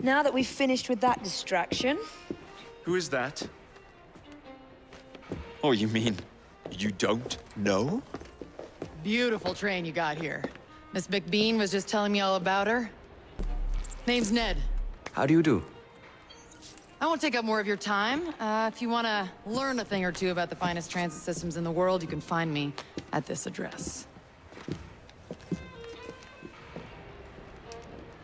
Now that we've finished with that distraction... Who is that? Oh, you mean you don't know? Beautiful train you got here. Miss McBean was just telling me all about her. Name's Ned. How do you do? I won't take up more of your time. If you want to learn a thing or two about the finest transit systems in the world, you can find me at this address.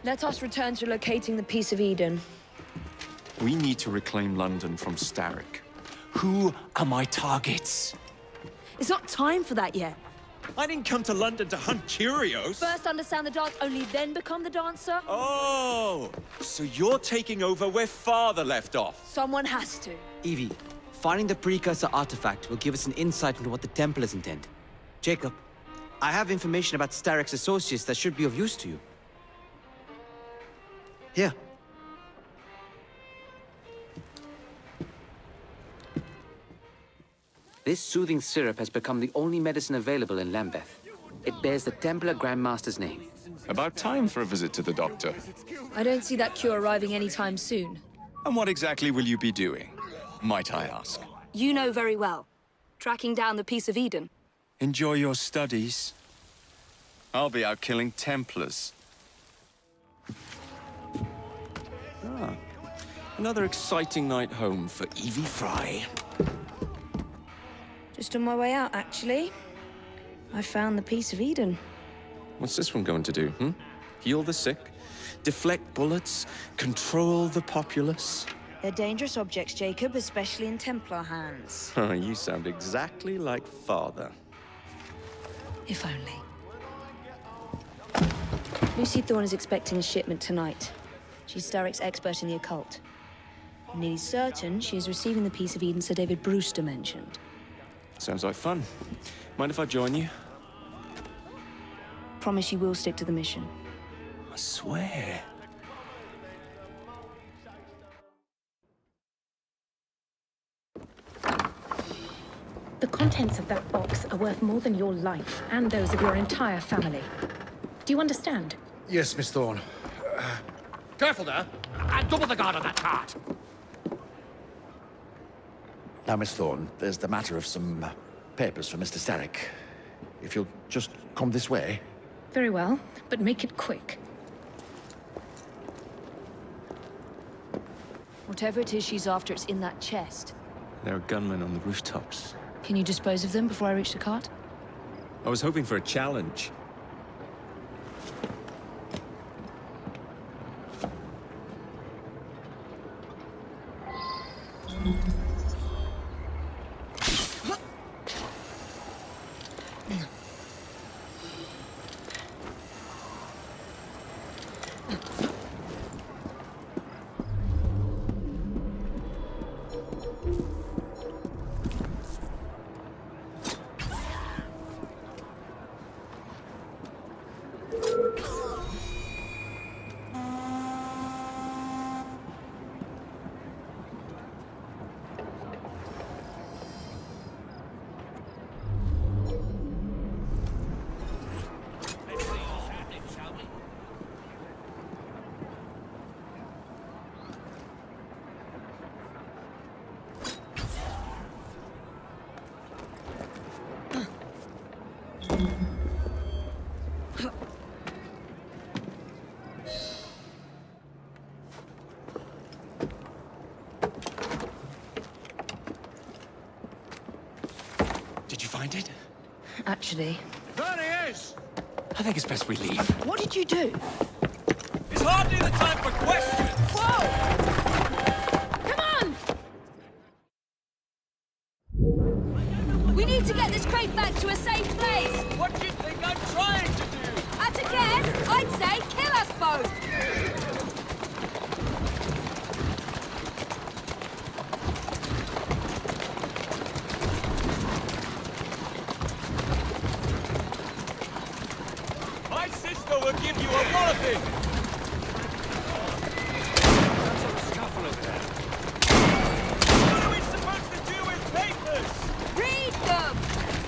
Let us return to locating the Piece of Eden. We need to reclaim London from Starrick. Who are my targets? It's not time for that yet. I didn't come to London to hunt curios. First understand the dance, only then become the dancer. Oh, so you're taking over where Father left off. Someone has to. Evie, finding the precursor artifact will give us an insight into what the Templars intend. Jacob, I have information about Starrick's associates that should be of use to you. Here. This soothing syrup has become the only medicine available in Lambeth. It bears the Templar Grandmaster's name. About time for a visit to the doctor. I don't see that cure arriving anytime soon. And what exactly will you be doing, might I ask? You know very well. Tracking down the Piece of Eden. Enjoy your studies. I'll be out killing Templars. Ah, another exciting night home for Evie Fry. Just on my way out, actually. I found the Piece of Eden. What's this one going to do, Heal the sick? Deflect bullets? Control the populace? They're dangerous objects, Jacob, especially in Templar hands. You sound exactly like Father. If only. Lucy Thorne is expecting a shipment tonight. She's Starrick's expert in the occult. I'm nearly certain she is receiving the Piece of Eden Sir David Brewster mentioned. Sounds like fun. Mind if I join you? Promise you will stick to the mission. I swear. The contents of that box are worth more than your life and those of your entire family. Do you understand? Yes, Miss Thorne. Careful there! And double the guard on that cart! Now, Miss Thorne, there's the matter of some papers for Mr. Starrick. If you'll just come this way. Very well, but make it quick. Whatever it is she's after, it's in that chest. There are gunmen on the rooftops. Can you dispose of them before I reach the cart? I was hoping for a challenge. Did you find it? Actually. There he is! I think it's best we leave. What did you do? It's hardly the time for questions! Whoa! Come on! We need to get this crate back to a safe place! What do you think I'm trying to do? At a guess, I'd say kill us both! My sister will give you a walloping! What are we supposed to do with papers? Read them!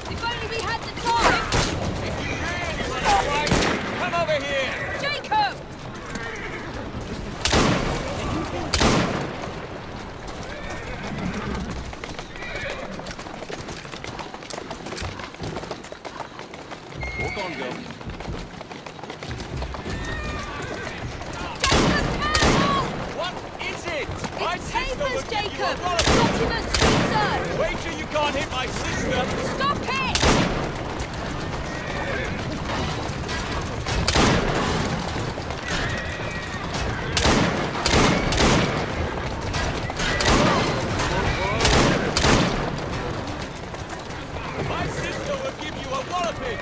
If only we had the time! If you really want to fight, come over here! Jacob! on, girl. What is it? My It's sister papers, will give you a Jacob! wallop. Documents research! Wager you can't hit my sister. Stop it! My sister will give you a walloping.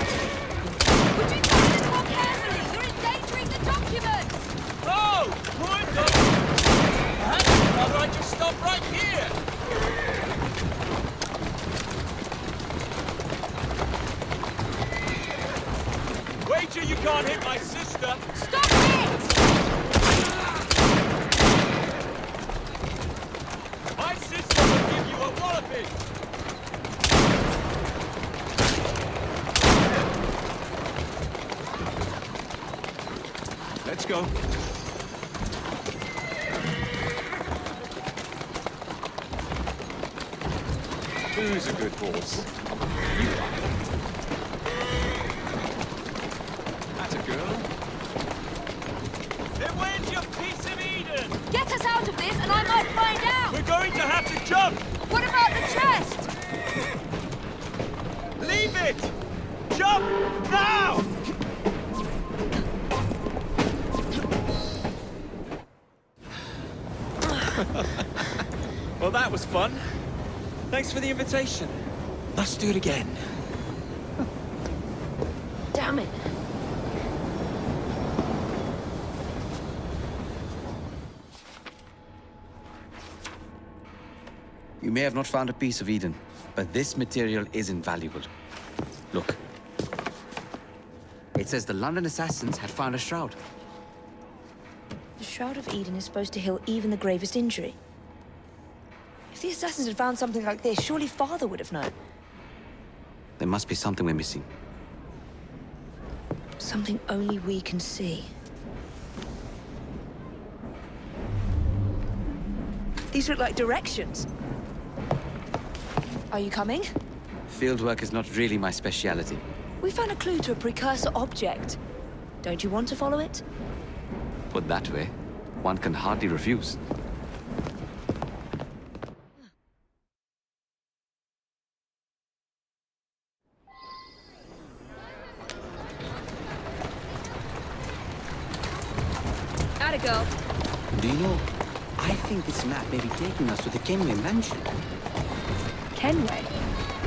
Would you do this more carefully? You're endangering the documents! Oh, point them. Perhaps you'd rather I just stop right here. Wager you can't hit my sister. Stop it! My sister will give you a walloping. Let's go. Who's a good horse? You are. That's a girl. Then where's your piece of Eden? Get us out of this and I might find out! We're going to have to jump. What about the chest? Leave it. Jump now. Well, that was fun. Thanks for the invitation. Let's do it again. Damn it. You may have not found a piece of Eden, but this material is invaluable. Look. It says the London assassins had found a shroud. The Shroud of Eden is supposed to heal even the gravest injury. If the assassins had found something like this, surely Father would have known. There must be something we're missing. Something only we can see. These look like directions. Are you coming? Fieldwork is not really my speciality. We found a clue to a precursor object. Don't you want to follow it? Put that way, one can hardly refuse. Atta girl. Do you know, I think this map may be taking us to the Kenway mansion. Kenway?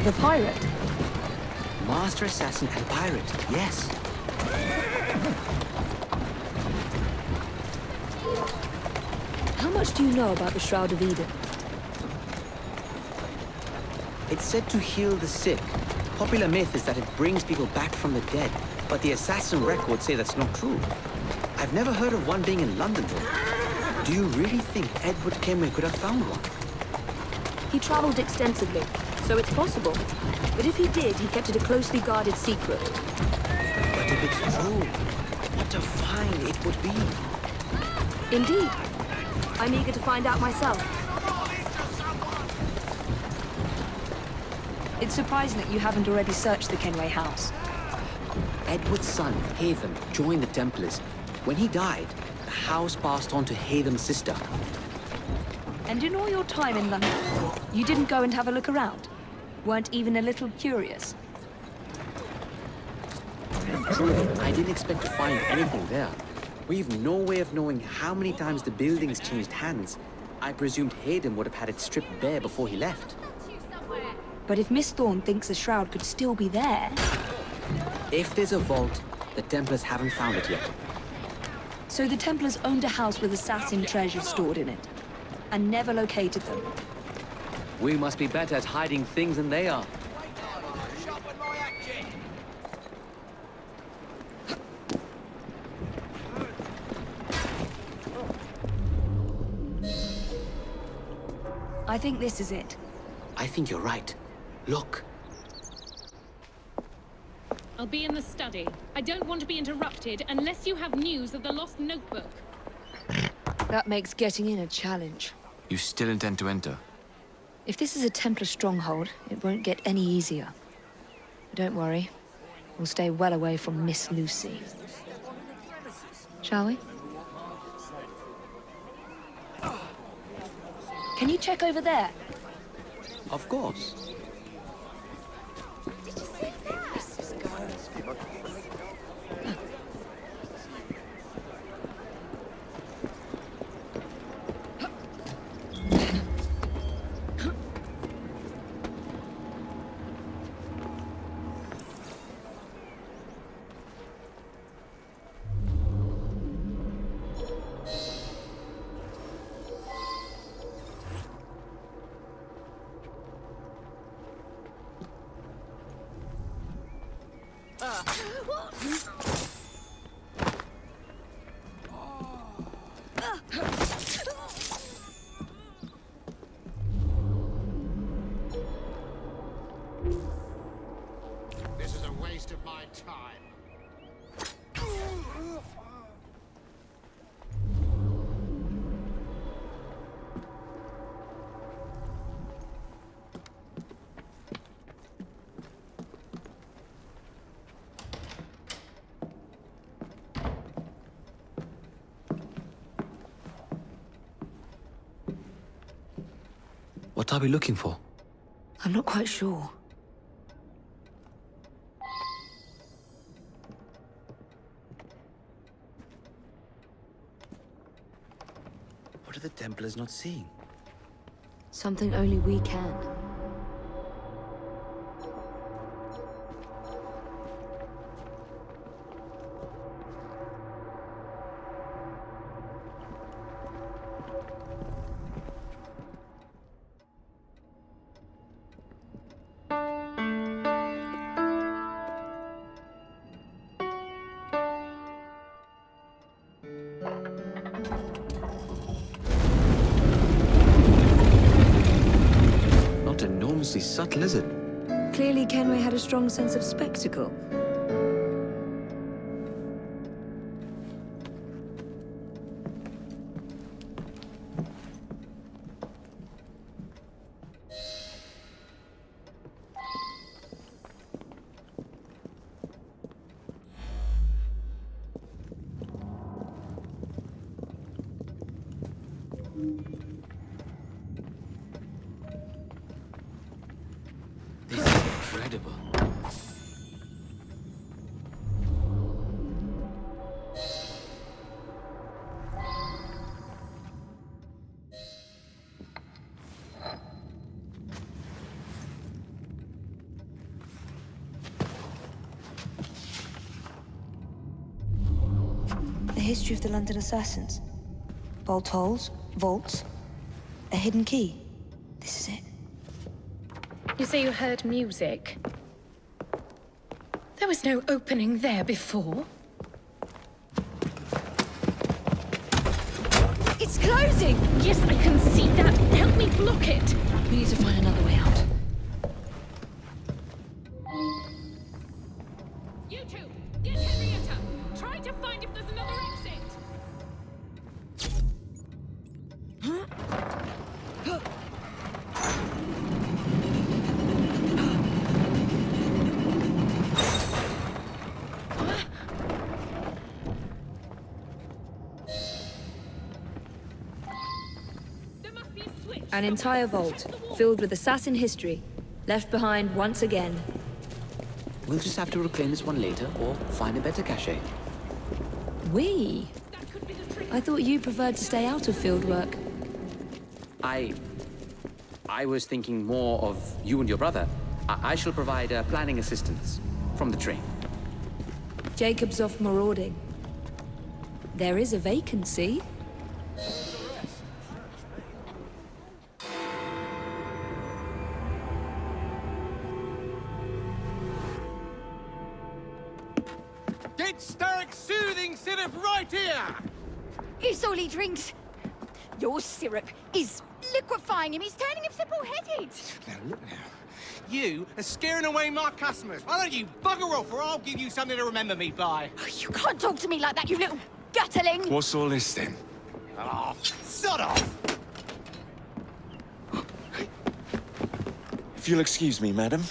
The pirate? Master assassin and pirate, yes. How much do you know about the Shroud of Eden? It's said to heal the sick. Popular myth is that it brings people back from the dead, but the assassin records say that's not true. I've never heard of one being in London, though. Do you really think Edward Kenway could have found one? He traveled extensively, so it's possible. But if he did, he kept it a closely guarded secret. But if it's true, what a find it would be. Indeed. I'm eager to find out myself. It's surprising that you haven't already searched the Kenway house. Edward's son, Hatham, joined the Templars. When he died, the house passed on to Hatham's sister. And in all your time in London, you didn't go and have a look around? Weren't even a little curious? Truly, I didn't expect to find anything there. We've no way of knowing how many times the buildings changed hands. I presumed Hatham would have had it stripped bare before he left. But if Miss Thorne thinks the shroud could still be there... If there's a vault, the Templars haven't found it yet. So the Templars owned a house with assassin treasure stored in it, and never located them. We must be better at hiding things than they are. I think this is it. I think you're right. Look. I'll be in the study. I don't want to be interrupted unless you have news of the lost notebook. That makes getting in a challenge. You still intend to enter? If this is a Templar stronghold, it won't get any easier. But don't worry. We'll stay well away from Miss Lucy. Shall we? Can you check over there? Of course. This is a waste of my time. What are we looking for? I'm not quite sure. What are the Templars not seeing? Something only we can. Not enormously subtle, is it? Clearly, Kenway had a strong sense of spectacle. This is incredible. The history of the London assassins. Bolt holes, vaults, a hidden key. This is it. You say you heard music? There was no opening there before. It's closing! Yes, I can see that. Help me block it. We need to find another way out. You two, get Henrietta. Try to find if there's another exit. There must be a switch. An entire vault, filled with assassin history, left behind once again. We'll just have to reclaim this one later, or find a better cache. We? That could be the trick. I thought you preferred to stay out of field work. I was thinking more of you and your brother. I shall provide planning assistance from the train. Jacob's off marauding. There is a vacancy. Get Starrick soothing syrup right here! It's all he drinks. Your syrup is liquefying him. He's turning him simple-headed. Now look now. You are scaring away my customers. Why don't you bugger off or I'll give you something to remember me by. Oh, you can't talk to me like that, you little gutterling. What's all this then? Oh, sod off! If you'll excuse me, madam.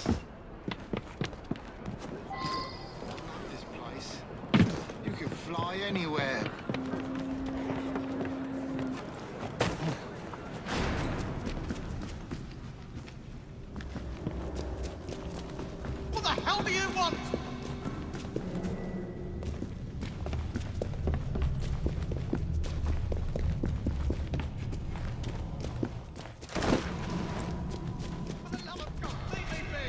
hell do you want? For the love of God, leave me be!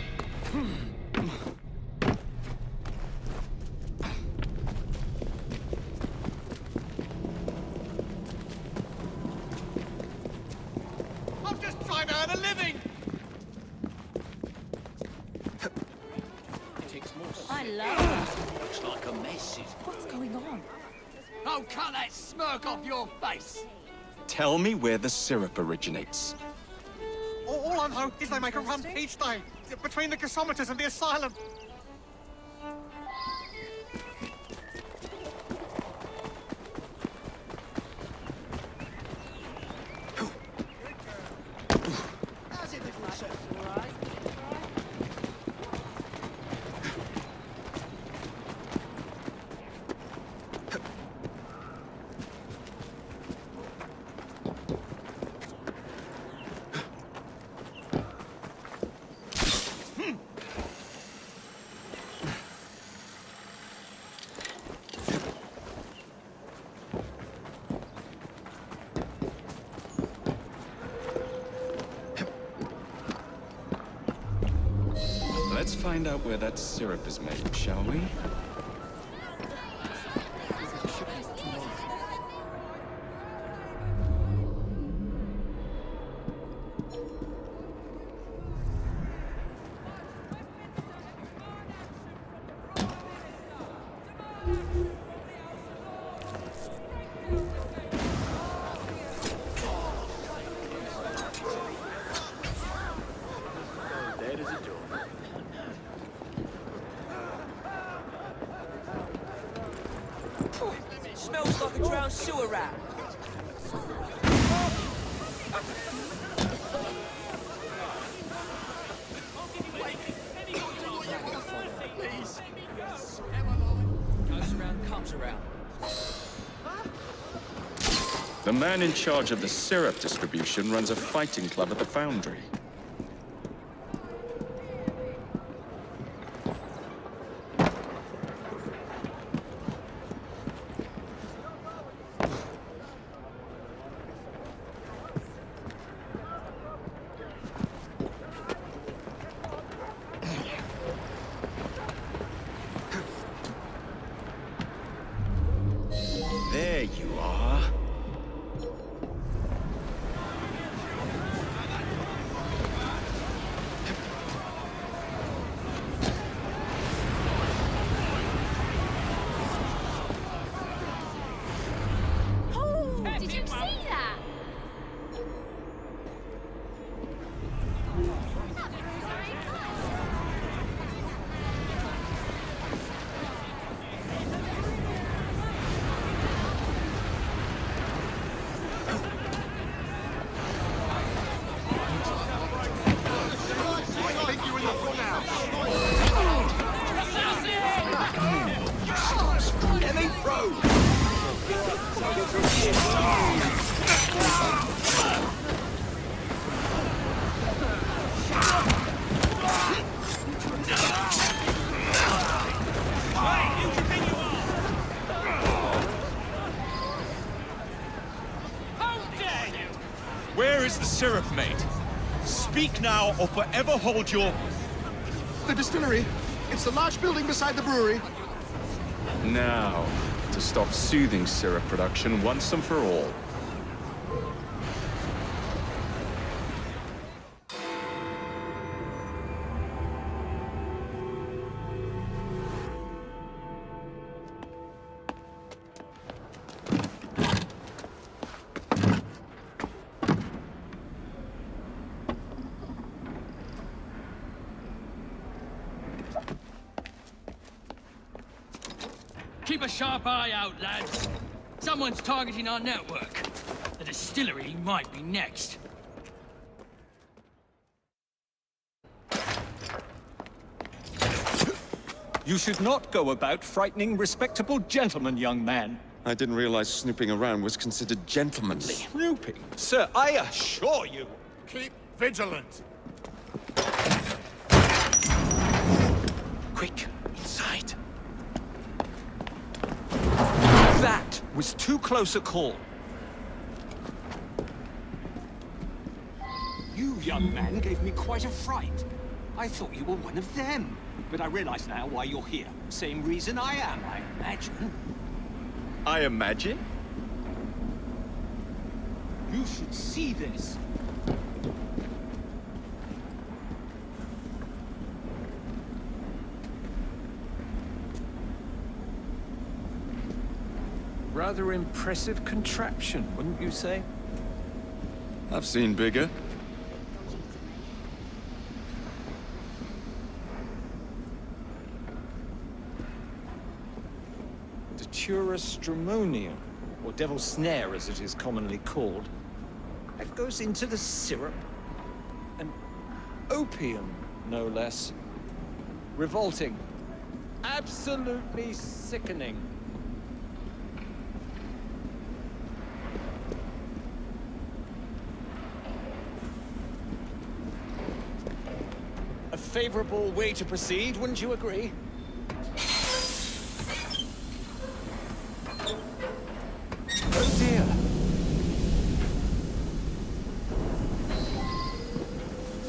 I'm just trying to earn a living! I love Looks like a mess. What's going on? Oh, cut that smirk off your face! Tell me where the syrup originates. All I know is they make a run each day between the gasometers and the asylum. Let's find out where that syrup is made, shall we? Smells like a drowned sewer rat. Goes around, comes around. The man in charge of the syrup distribution runs a fighting club at the foundry. There you are. Did you see that? I think you're in the front now. Let me through! Where is the syrup made? Speak now or forever hold your... The distillery. It's the large building beside the brewery. Now, to stop soothing syrup production once and for all. Keep a sharp eye out, lads. Someone's targeting our network. The distillery might be next. You should not go about frightening respectable gentlemen, young man. I didn't realize snooping around was considered gentlemanly. Snooping? Sir, I assure you. Keep vigilant. Quick, inside. That was too close a call. You, young man, gave me quite a fright. I thought you were one of them. But I realize now why you're here. Same reason I am, I imagine. I imagine? You should see this. Rather impressive contraption, wouldn't you say? I've seen bigger. Datura stramonium, or devil's snare as it is commonly called. It goes into the syrup. And opium, no less. Revolting. Absolutely sickening. A favorable way to proceed, wouldn't you agree? Oh dear.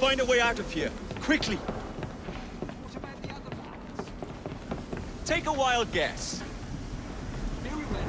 Find a way out of here, quickly. What about the other ones? Take a wild guess. Very well.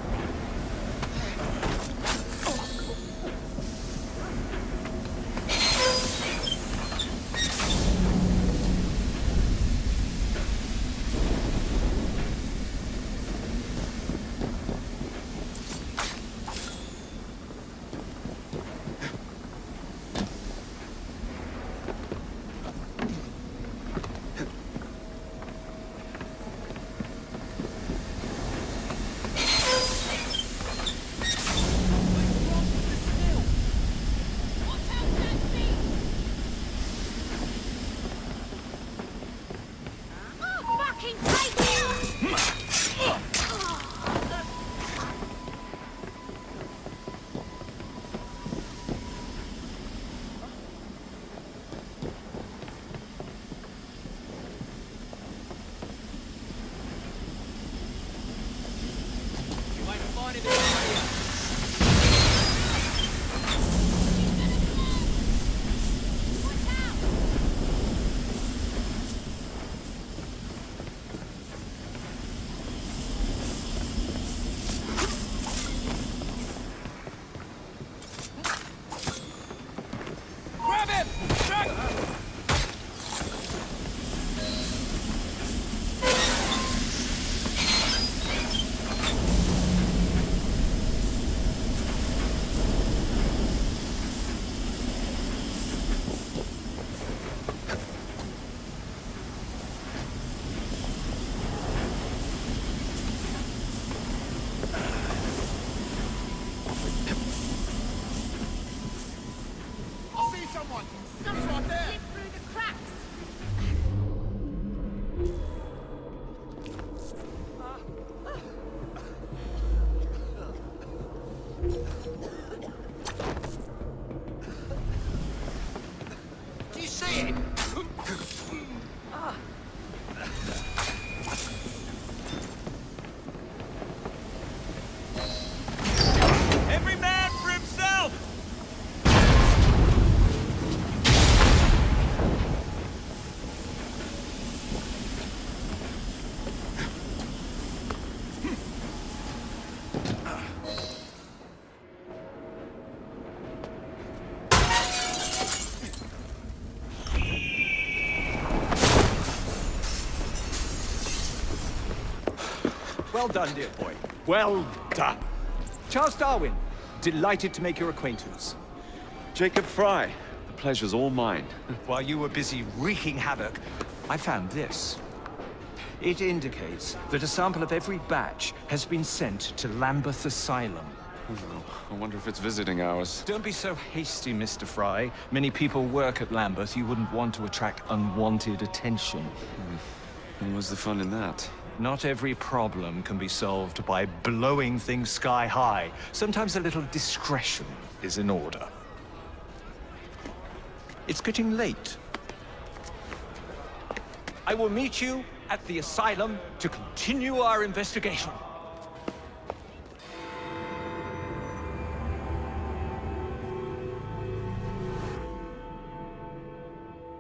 Well done, dear boy. Well done. Charles Darwin, delighted to make your acquaintance. Jacob Fry, the pleasure's all mine. While you were busy wreaking havoc, I found this. It indicates that a sample of every batch has been sent to Lambeth Asylum. Oh, I wonder if it's visiting hours. Don't be so hasty, Mr. Fry. Many people work at Lambeth. You wouldn't want to attract unwanted attention. And what's the fun in that? Not every problem can be solved by blowing things sky high. Sometimes a little discretion is in order. It's getting late. I will meet you at the asylum to continue our investigation.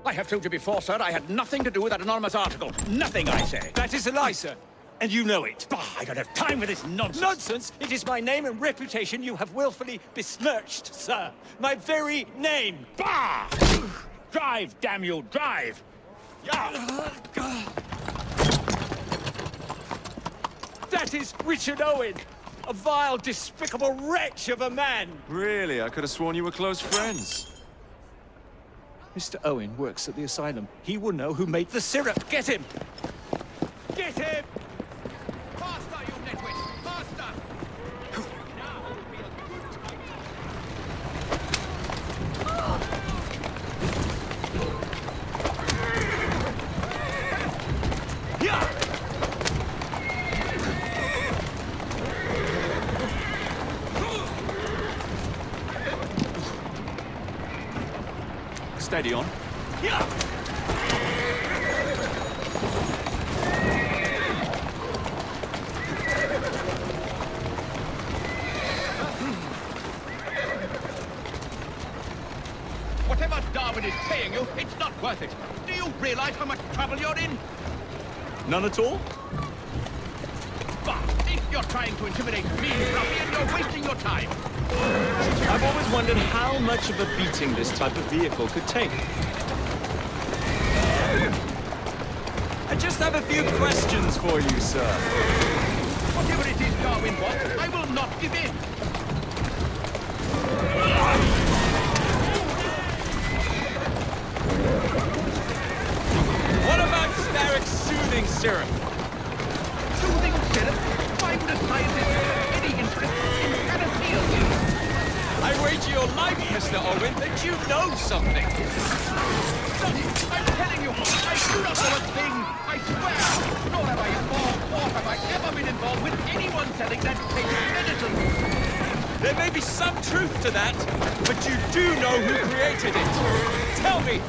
I have told you before, sir, I had nothing to do with that anonymous article. Nothing, I say. That is a lie, sir. And you know it. Bah, I don't have time for this nonsense. Nonsense! It is my name and reputation you have willfully besmirched, sir. My very name. Bah! Drive, damn you, drive! Yeah. That is Richard Owen, a vile, despicable wretch of a man. Really? I could have sworn you were close friends. Mr. Owen works at the asylum. He will know who made the syrup. Get him! Get him! Faster, you nitwit! Faster! Now would be a good time. Yeah! Steady on. Yeah! Whatever Darwin is paying you, it's not worth it. Do you realize how much trouble you're in? None at all? Bah! If you're trying to intimidate me, ruffian, you're wasting your time. I've always wondered how much of a beating this type of vehicle could take. I just have a few questions for you, sir. Whatever it is Darwin wants, I will not give in. What about Starrick's soothing syrup? Soothing syrup? Why would a scientist have any interest in panacea? I wager your life, Mr. Owen, that you know something. Stop! I'm telling you, I do not know a thing! I swear! Nor have I involved, or have I ever been involved with anyone selling that fake medicine! There may be some truth to that, but you do know who created it. Tell me.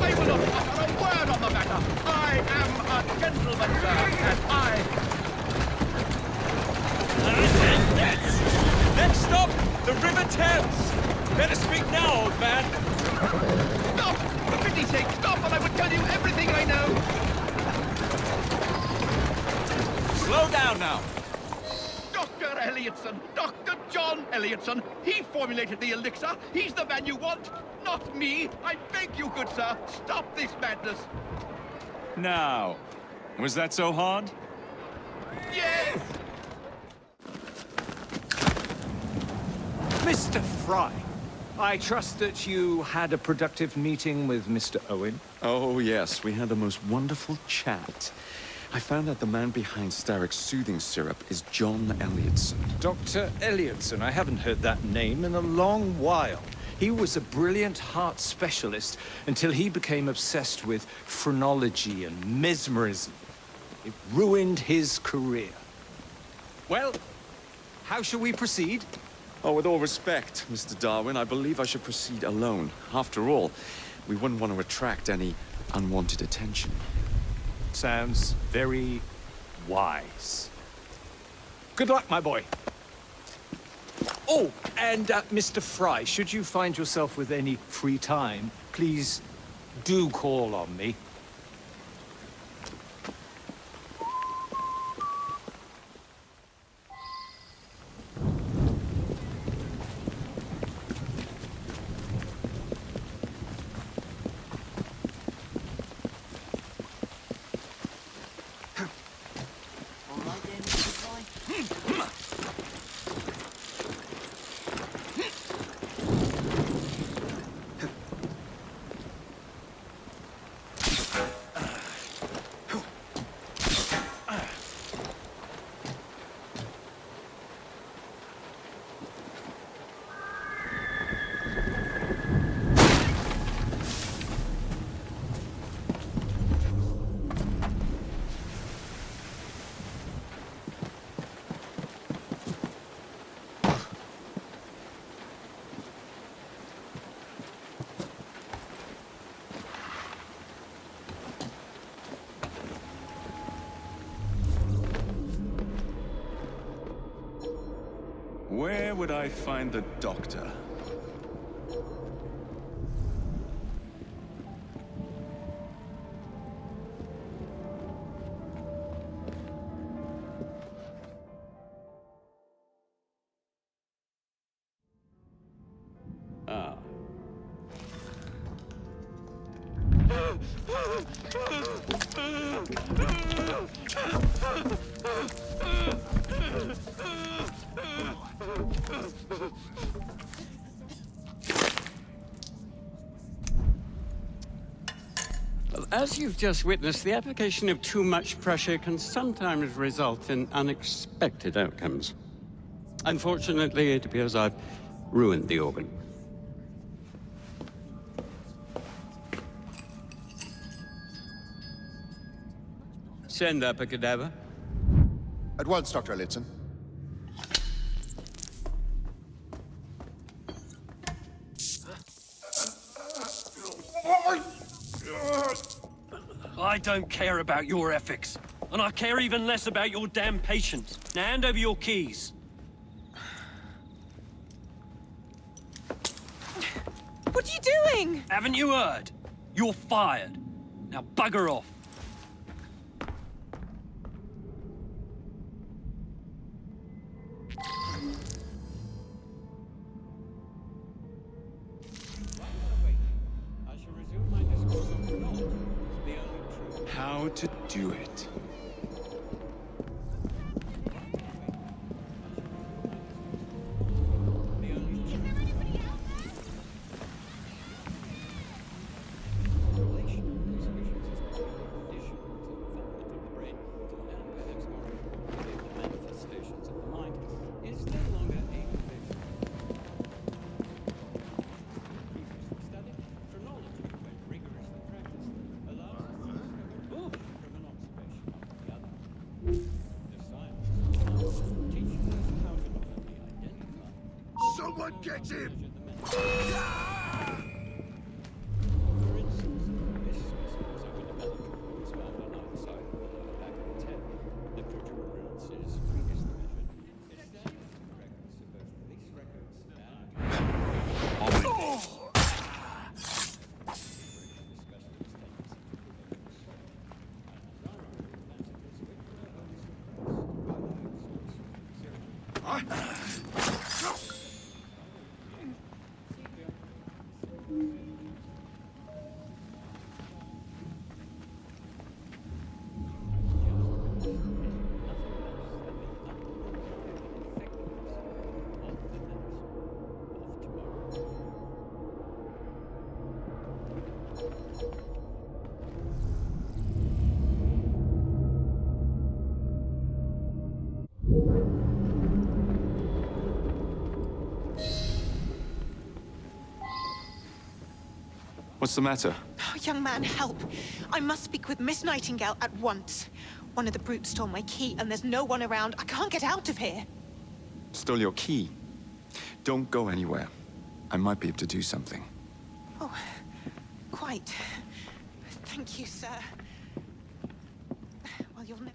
I will not utter a word on the matter! I am a gentleman, sir, and I... Next stop, the River Thames. Better speak now, old man. Stop! For pity's sake, stop, and I will tell you everything I know! Slow down now. Dr. Elliotson! Dr. John Elliotson! He formulated the elixir! He's the man you want! Not me! I beg you, good sir! Stop this madness! Now, was that so hard? Yes! Mr. Fry, I trust that you had a productive meeting with Mr. Owen. Oh, yes. We had the most wonderful chat. I found out the man behind Starrick's soothing syrup is John Elliotson. Dr. Elliotson, I haven't heard that name in a long while. He was a brilliant heart specialist until he became obsessed with phrenology and mesmerism. It ruined his career. Well, how shall we proceed? Oh, with all respect, Mr. Darwin, I believe I should proceed alone. After all, we wouldn't want to attract any unwanted attention. Sounds very wise. Good luck, my boy. Oh, and Mr. Fry, should you find yourself with any free time, please do call on me. would I find the doctor? Ah. Well, as you've just witnessed, the application of too much pressure can sometimes result in unexpected outcomes. Unfortunately, it appears I've ruined the organ. Send up a cadaver. At once, Dr. Elliotson. I don't care about your ethics. And I care even less about your damn patients. Now hand over your keys. What are you doing? Haven't you heard? You're fired. Now bugger off. How to do it. Someone get him! What's the matter? Oh, young man, help. I must speak with Miss Nightingale at once. One of the brutes stole my key, and there's no one around. I can't get out of here. Stole your key. Don't go anywhere. I might be able to do something. Oh, quite. Thank you, sir. Well, you'll never...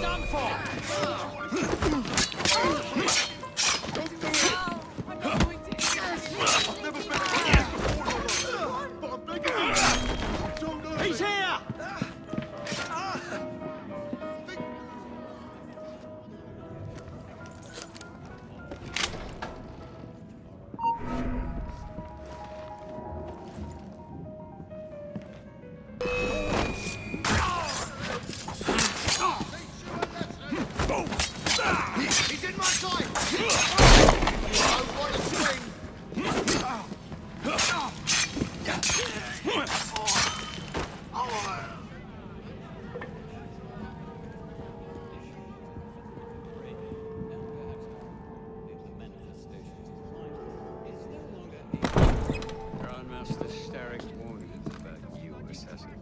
Done for! He's here! He's in my sight! Oh, what a swing! Grandmaster Starrick warned us about you, assassin.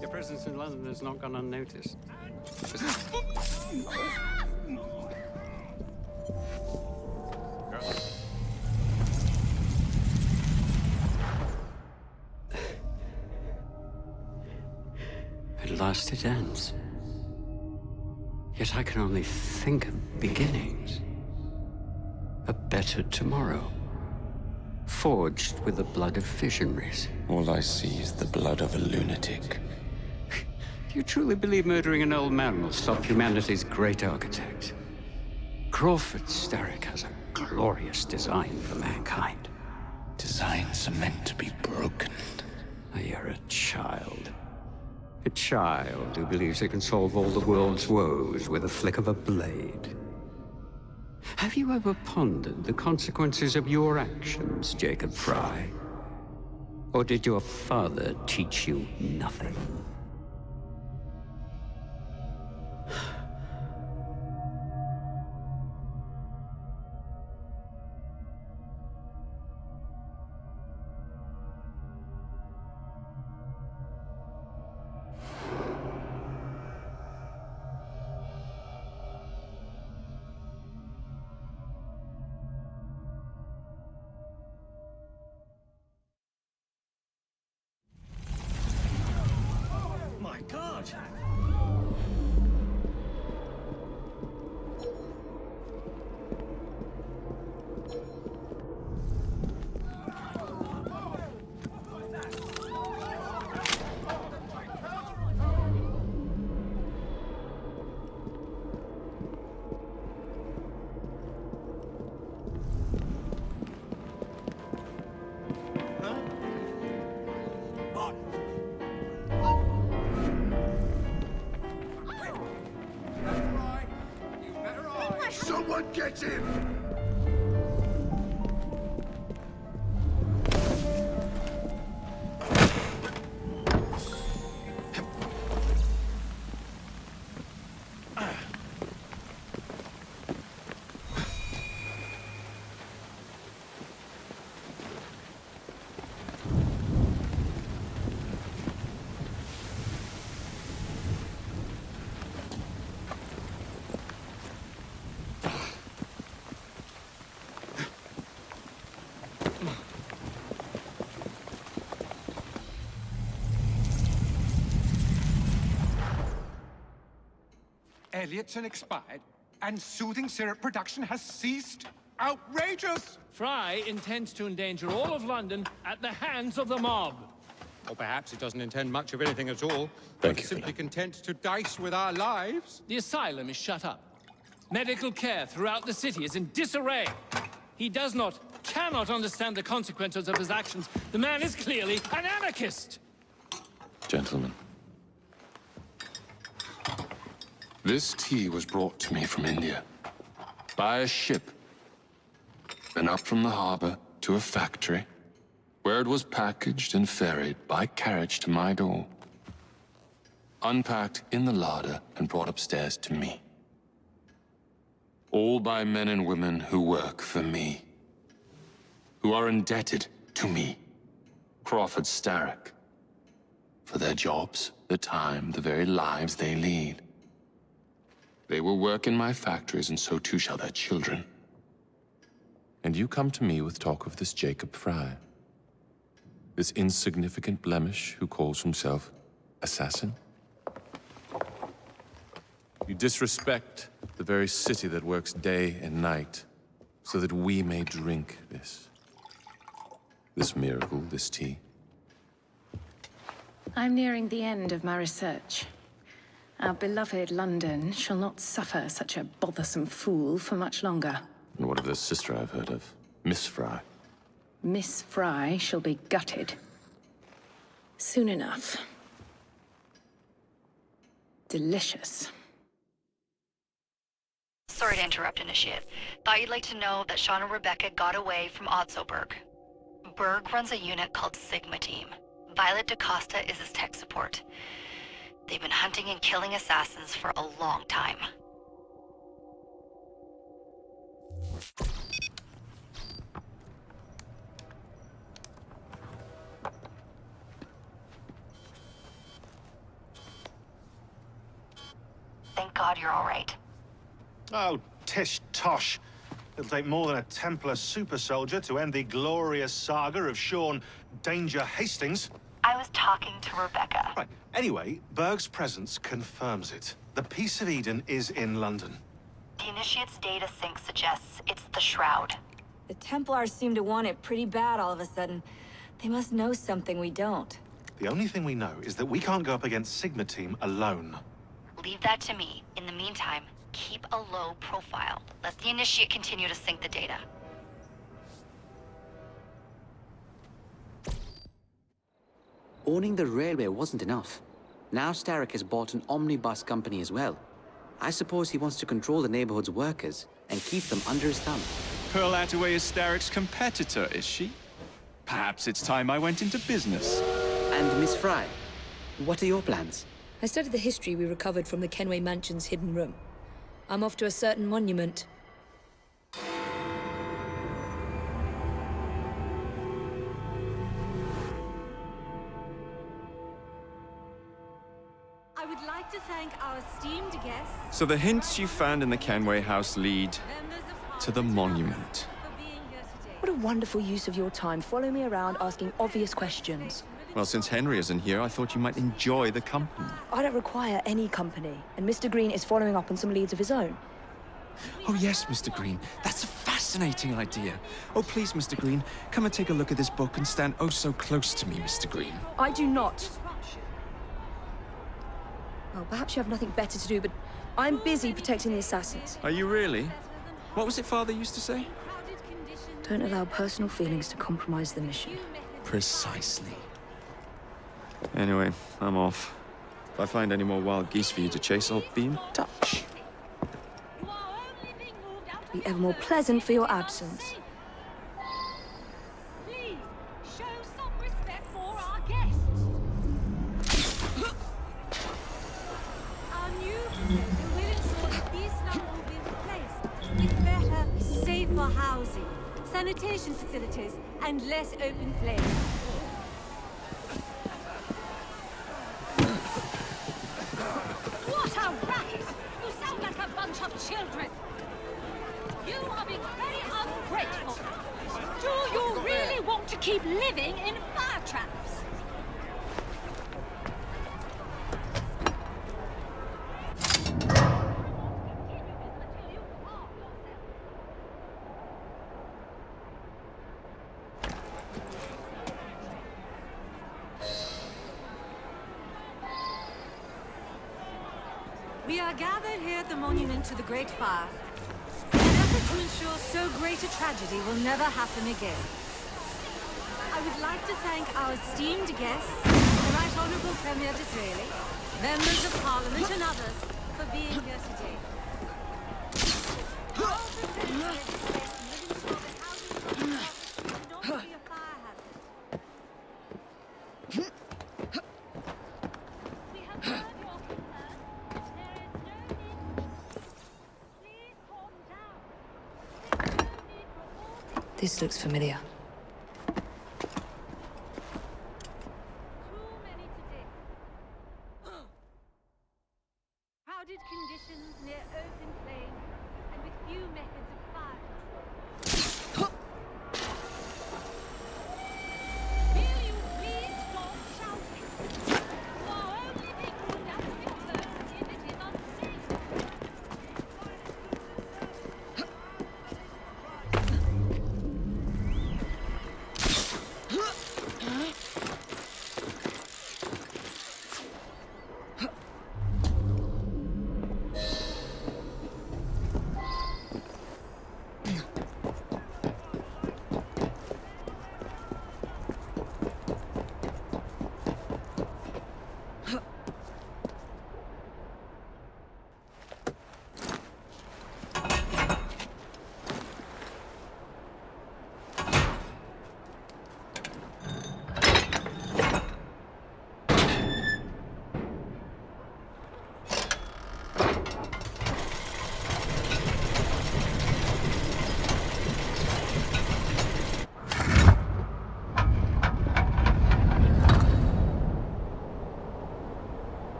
Your presence in London has not gone unnoticed. At last it ends. Yet I can only think of beginnings. A better tomorrow. Forged with the blood of visionaries. All I see is the blood of a lunatic. Do you truly believe murdering an old man will stop humanity's great architect? Crawford Starrick has a glorious design for mankind. Designs are meant to be broken. You're a child. A child who believes it can solve all the world's woes with a flick of a blade. Have you ever pondered the consequences of your actions, Jacob Fry? Or did your father teach you nothing? My God! Someone get him! Elliotson expired, and soothing syrup production has ceased? Outrageous! Fry intends to endanger all of London at the hands of the mob. Or perhaps it doesn't intend much of anything at all. Thank but you, simply content to dice with our lives. The asylum is shut up. Medical care throughout the city is in disarray. He cannot understand the consequences of his actions. The man is clearly an anarchist! Gentlemen. This tea was brought to me from India. By a ship. Then up from the harbor to a factory, where it was packaged and ferried by carriage to my door. Unpacked in the larder and brought upstairs to me. All by men and women who work for me. Who are indebted to me, Crawford Starrick. For their jobs, the time, the very lives they lead. They will work in my factories, and so too shall their children. And you come to me with talk of this Jacob Fry. This insignificant blemish who calls himself assassin? You disrespect the very city that works day and night so that we may drink this. This miracle, this tea. I'm nearing the end of my research. Our beloved London shall not suffer such a bothersome fool for much longer. And what of the sister I've heard of? Miss Fry. Miss Fry shall be gutted. Soon enough. Delicious. Sorry to interrupt, Initiate. Thought you'd like to know that Sean and Rebecca got away from Otzoberg. Berg runs a unit called Sigma Team. Violet DaCosta is his tech support. They've been hunting and killing assassins for a long time. Thank God you're all right. Oh, tish tosh. It'll take more than a Templar super soldier to end the glorious saga of Sean Danger Hastings. I was talking to Rebecca. Right. Anyway, Berg's presence confirms it. The Peace of Eden is in London. The Initiate's data sync suggests it's the Shroud. The Templars seem to want it pretty bad all of a sudden. They must know something we don't. The only thing we know is that we can't go up against Sigma Team alone. Leave that to me. In the meantime, keep a low profile. Let the Initiate continue to sync the data. Owning the railway wasn't enough. Now Starrick has bought an omnibus company as well. I suppose he wants to control the neighborhood's workers and keep them under his thumb. Pearl Attaway is Starrick's competitor, is she? Perhaps it's time I went into business. And Miss Fry, what are your plans? I studied the history we recovered from the Kenway Mansion's hidden room. I'm off to a certain monument. I would like to thank our esteemed guests. So the hints you found in the Kenway house lead to the monument. What a wonderful use of your time. Follow me around asking obvious questions. Well, since Henry isn't here, I thought you might enjoy the company. I don't require any company, and Mr. Green is following up on some leads of his own. Oh yes, Mr. Green. That's a fascinating idea. Oh, please, Mr. Green, come and take a look at this book and stand oh so close to me, Mr. Green. I do not. Well, perhaps you have nothing better to do, but I'm busy protecting the assassins. Are you really? What was it Father used to say? Don't allow personal feelings to compromise the mission. Precisely. Anyway, I'm off. If I find any more wild geese for you to chase, I'll be in touch. Be ever more pleasant for your absence. Please, show some respect for our guests. Our new proposal will ensure that these slums will be replaced with better, safer housing, sanitation facilities, and less open flame. What a racket! You sound like a bunch of children! You are being very ungrateful! Do you really want to keep living in fire traps? We are gathered here at the monument to the Great Fire, in an effort to ensure so great a tragedy will never happen again. I would like to thank our esteemed guests, the Right Honourable Premier Disraeli, members of Parliament and others, for being here today. All the Premier will ensure that housing will not be a fire hazard. We have heard your concerns. There is no need. Please calm down. This looks familiar. Crowded conditions near open flame, and with few methods of fire control. Will you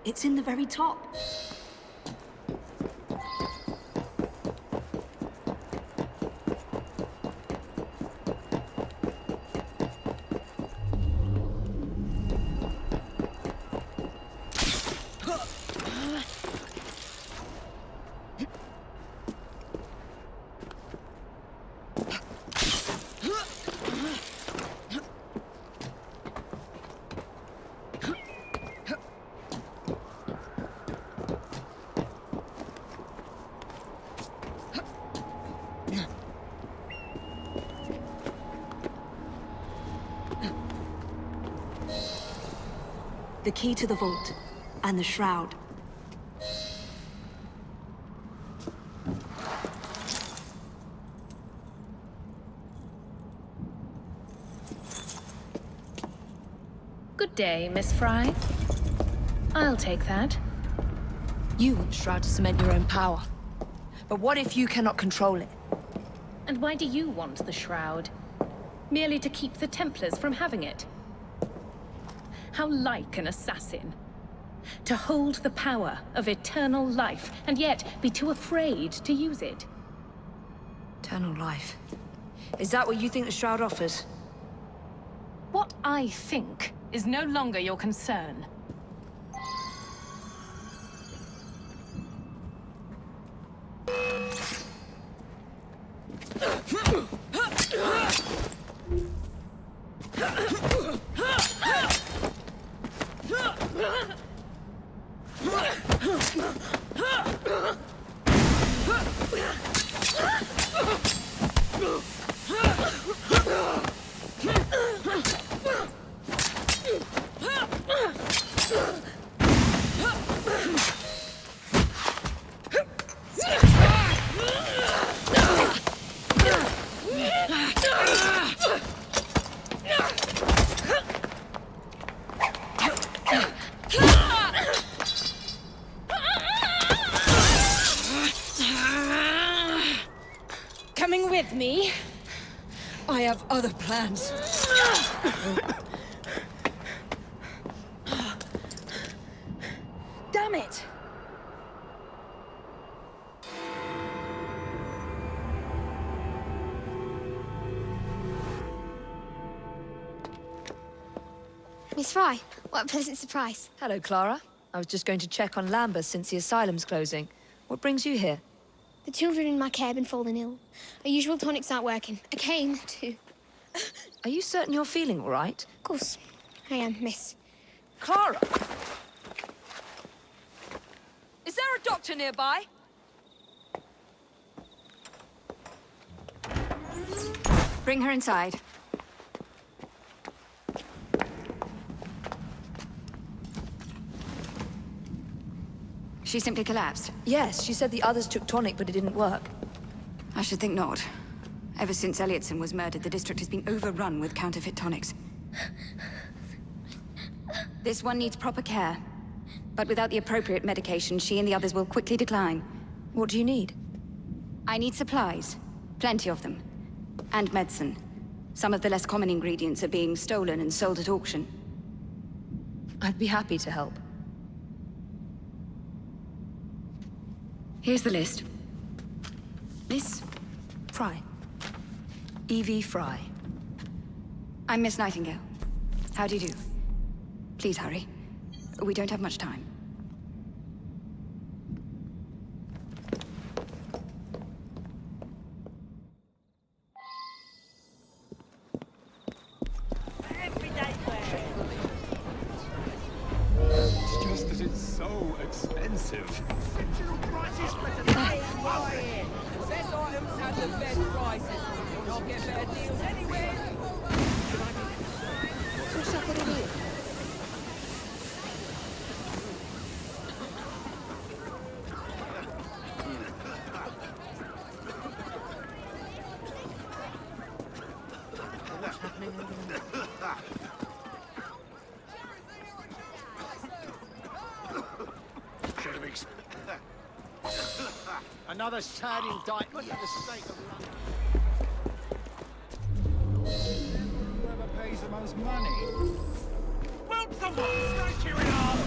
It's in the very top. The key to the vault, and the shroud. Good day, Miss Fry. I'll take that. You want the shroud to cement your own power. But what if you cannot control it? And why do you want the shroud? Merely to keep the Templars from having it? How like an assassin. To hold the power of eternal life, and yet be too afraid to use it. Eternal life. Is that what you think the shroud offers? What I think is no longer your concern. Coming with me? I have other plans. Damn it! Miss Fry, what a pleasant surprise. Hello, Clara. I was just going to check on Lambeth since the asylum's closing. What brings you here? The children in my care have been falling ill. Our usual tonics aren't working. I came to... Are you certain you're feeling all right? Of course, I am, miss. Clara! Is there a doctor nearby? Bring her inside. She simply collapsed. Yes, she said the others took tonic, but it didn't work. I should think not. Ever since Elliotson was murdered, the district has been overrun with counterfeit tonics. This one needs proper care. But without the appropriate medication, she and the others will quickly decline. What do you need? I need supplies. Plenty of them. And medicine. Some of the less common ingredients are being stolen and sold at auction. I'd be happy to help. Here's the list. Miss Fry. Evie Fry. I'm Miss Nightingale. How do you do? Please hurry. We don't have much time. It's just that it's so expensive. Prices for today and buy in. Best items have the best prices. You'll not get better deals anywhere. What's happening here? What's happening over there? Should have expected. Another sad indictment of the state of London. Whoever pays the most money. Won't someone scratch you in half?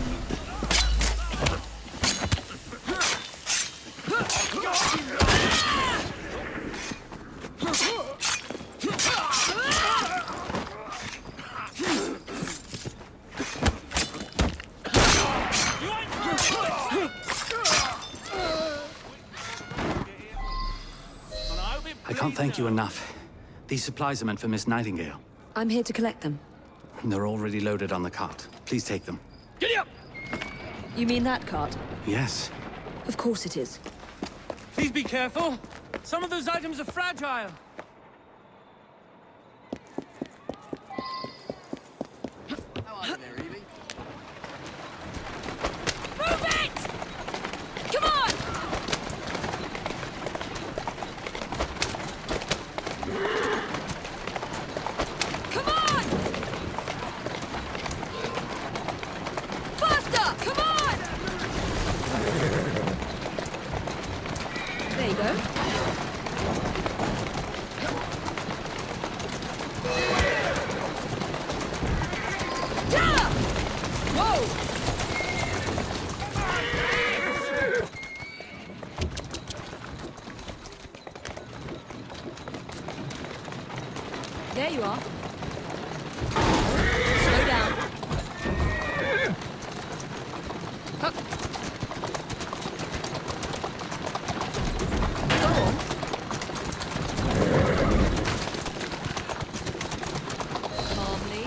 I can't thank you enough. These supplies are meant for Miss Nightingale. I'm here to collect them. They're already loaded on the cart. Please take them. Giddy up! You mean that cart? Yes. Of course it is. Please be careful. Some of those items are fragile. Move it! Come on! Come on! Faster! Come on! There you go. Yeah! Whoa! There you are. Slow down. Up. Go on. Calmly.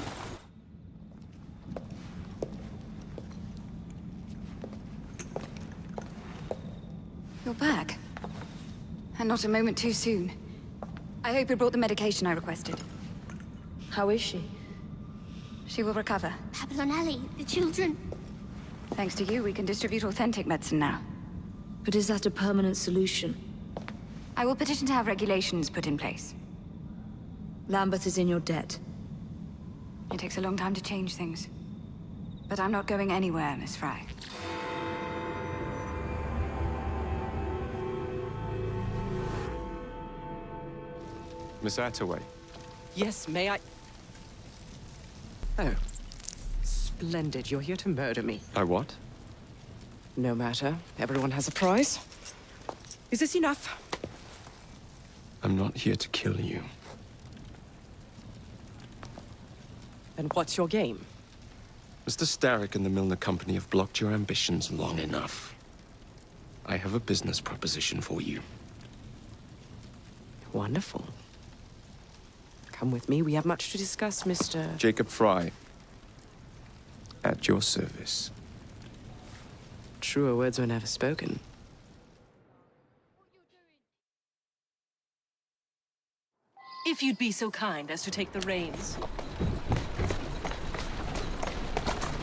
You're back. And not a moment too soon. I hope you brought the medication I requested. How is she? She will recover. Babylon Alley, the children. Thanks to you, we can distribute authentic medicine now. But is that a permanent solution? I will petition to have regulations put in place. Lambeth is in your debt. It takes a long time to change things. But I'm not going anywhere, Miss Fry. Miss Attaway. Yes, may I? Oh. Splendid. You're here to murder me. I what? No matter. Everyone has a price. Is this enough? I'm not here to kill you. And what's your game? Mr. Starrick and the Milner Company have blocked your ambitions long enough. I have a business proposition for you. Wonderful. Come with me. We have much to discuss, Mr. Jacob Fry. At your service. Truer words were never spoken. If you'd be so kind as to take the reins.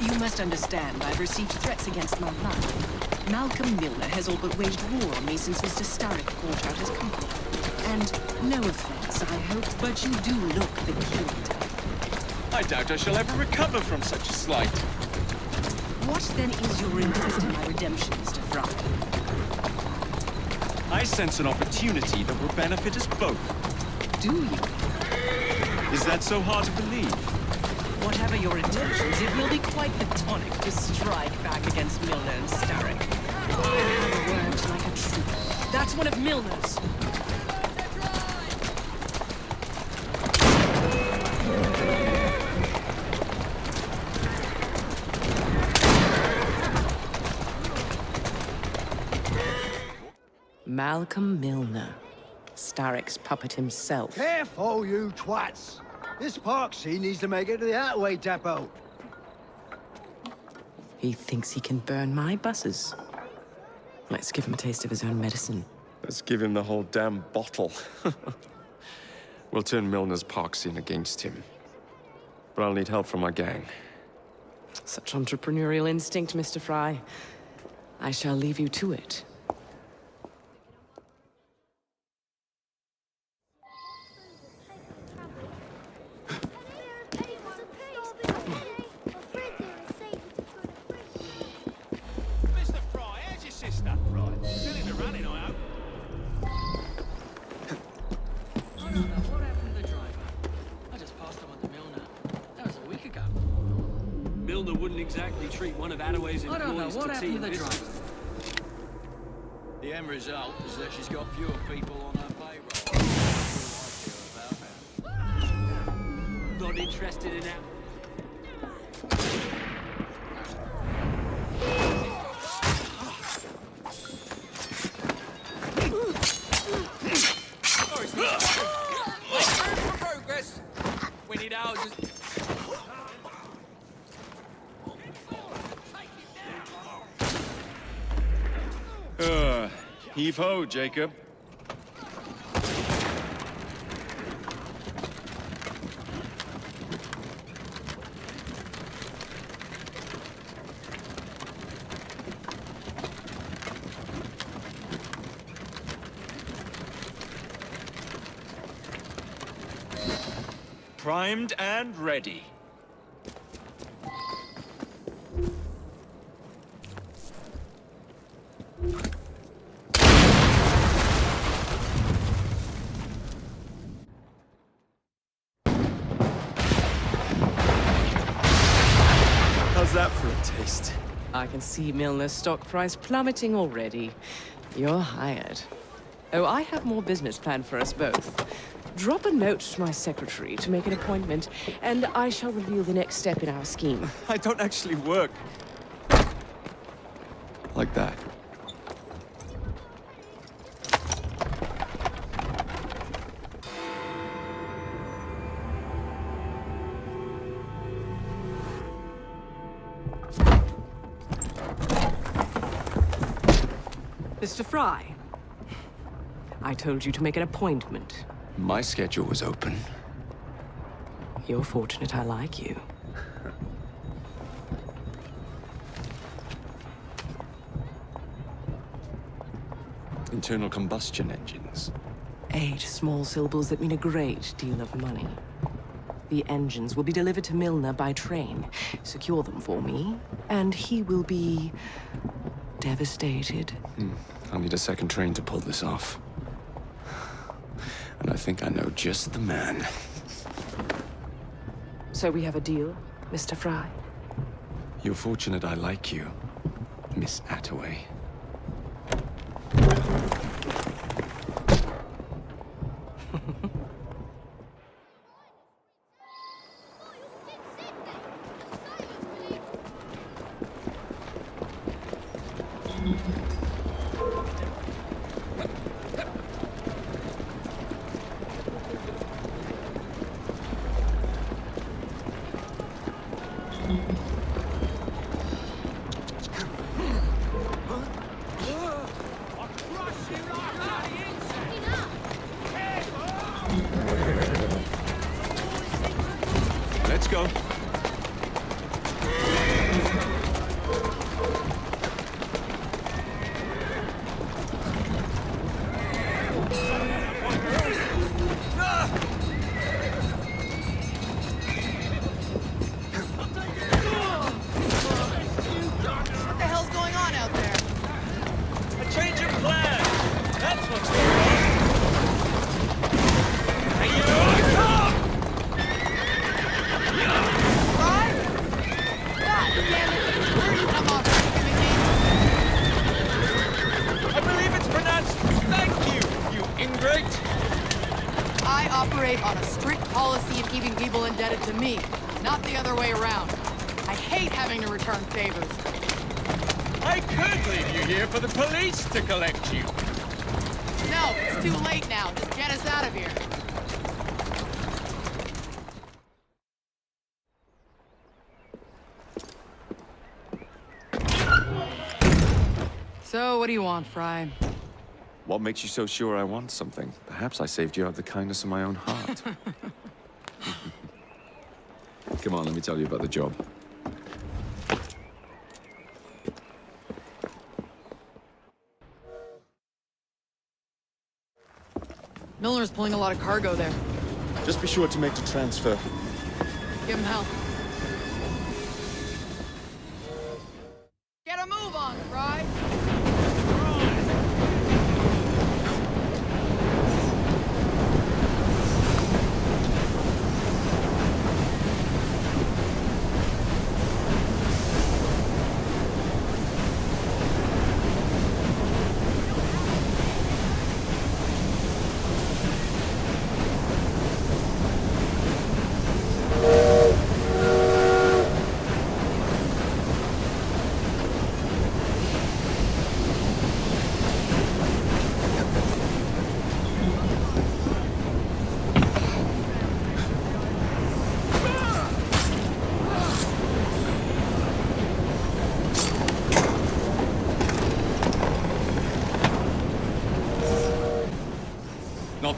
You must understand, I've received threats against my life. Malcolm Milner has all but waged war on me since Mr. Starrick bought out his company. And no offense, I hope, but you do look the kid. I doubt I shall ever recover from such a slight. What then is your interest in my redemption, Mr. Fry? I sense an opportunity that will benefit us both. Do you? Is that so hard to believe? Whatever your intentions, it will be quite the tonic to strike back against Milner and Starrick. I have worked like a troop. That's one of Milner's. Malcolm Milner. Starrick's puppet himself. Careful, you twats! This Parksy needs to make it to the Attaway depot. He thinks he can burn my buses. Let's give him a taste of his own medicine. Let's give him the whole damn bottle. We'll turn Milner's park scene against him. But I'll need help from my gang. Such entrepreneurial instinct, Mr. Fry. I shall leave you to it. Milner wouldn't exactly treat one of Attaway's employees to tea. The end result is that she's got fewer people on her payroll. Not interested in that. get it out. Just... Heave-ho, Jacob. Primed and ready. How's that for a taste? I can see Milner's stock price plummeting already. You're hired. Oh, I have more business planned for us both. Drop a note to my secretary to make an appointment, and I shall reveal the next step in our scheme. I don't actually work like that. Mr. Fry, I told you to make an appointment. My schedule was open. You're fortunate I like you. Internal combustion engines. 8 small syllables that mean a great deal of money. The engines will be delivered to Milner by train. Secure them for me, and he will be devastated. I'll need a second train to pull this off. And I think I know just the man. So we have a deal, Mr. Fry? You're fortunate I like you, Miss Attaway. Let's go. What the hell's going on out there? A change of plan! That's what's going on! Hey, you! Right? God damn it! Where do you come off I believe it's pronounced thank you, you ingrate! I operate on a strict policy of keeping people indebted to me, not the other way around. I hate having to return favors. I could leave you here for the police to collect you! No, it's too late now. Just get us out of here. So, what do you want, Fry? What makes you so sure I want something? Perhaps I saved you out of the kindness of my own heart. Come on, let me tell you about the job. Milner's pulling a lot of cargo there. Just be sure to make the transfer. Give him hell. Get a move on, Fry!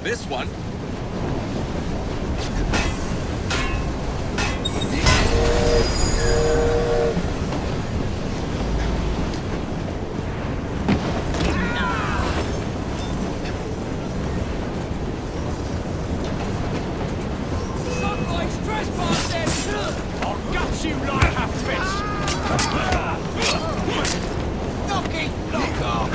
This one. Sunlight's trespassing! I'll gut you like a fish! Knock it! Knock off!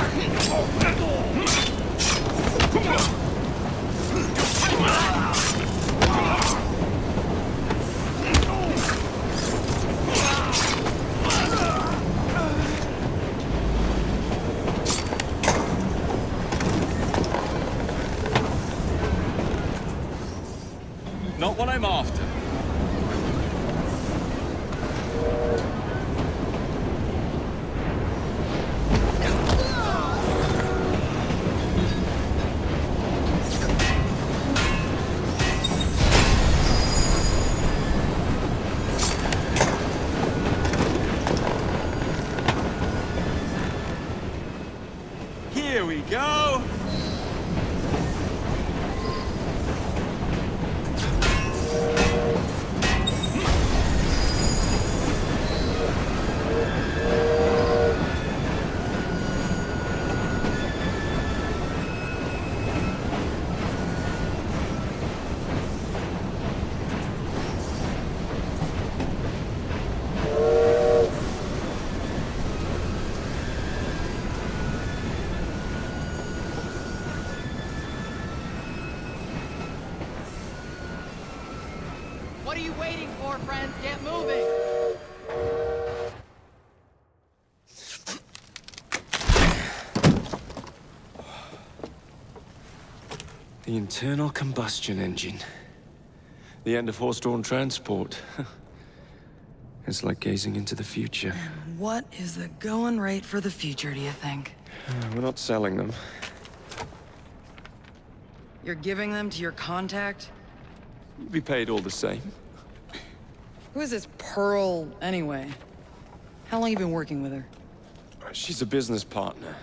Not what I'm after. Here we go. What are you waiting for, friends? Get moving! The internal combustion engine. The end of horse-drawn transport. It's like gazing into the future. What is the going rate for the future, do you think? We're not selling them. You're giving them to your contact? You'll be paid all the same. Who is this Pearl, anyway? How long you been working with her? She's a business partner.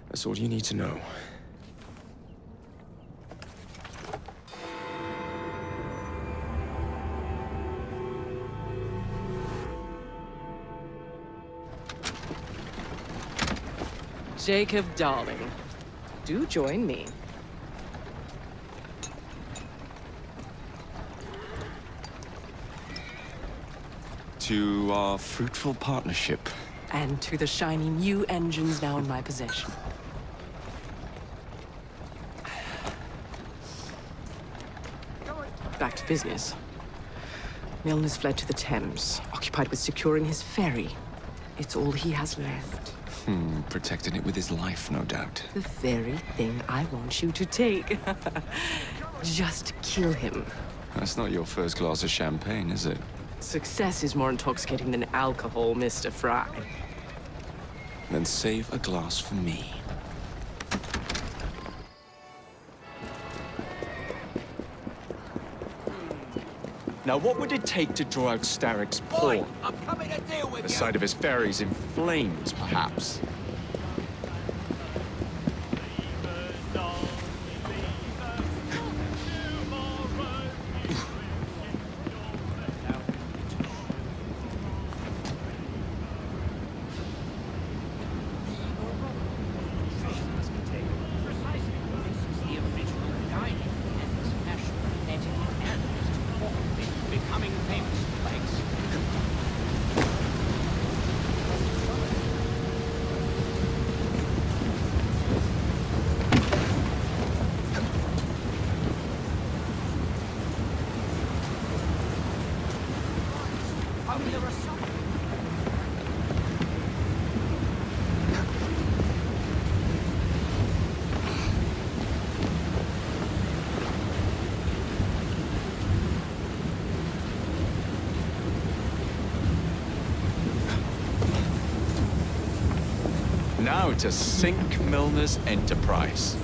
That's all you need to know. Jacob, darling, do join me. To our fruitful partnership. And to the shiny new engines now in my possession. Back to business. Milner's fled to the Thames, occupied with securing his ferry. It's all he has left. Protecting it with his life, no doubt. The very thing I want you to take. Just kill him. That's not your first glass of champagne, is it? Success is more intoxicating than alcohol, Mr. Fry. Then save a glass for me. Now, what would it take to draw out Starrick's pawn? I'm coming to deal with The you. sight of his ferries in flames, perhaps. Now to sink Milner's enterprise.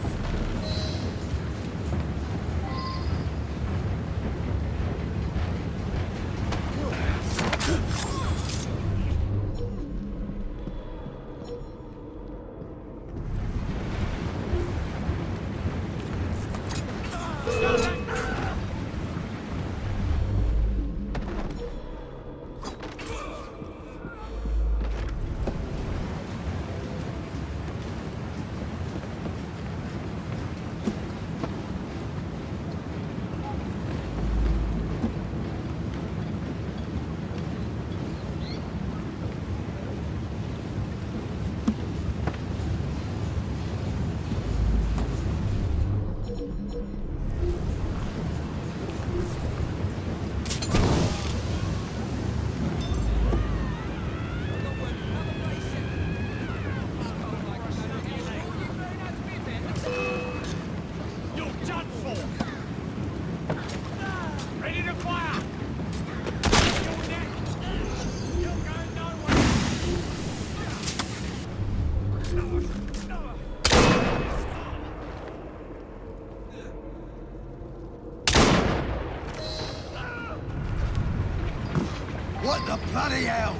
What the bloody hell?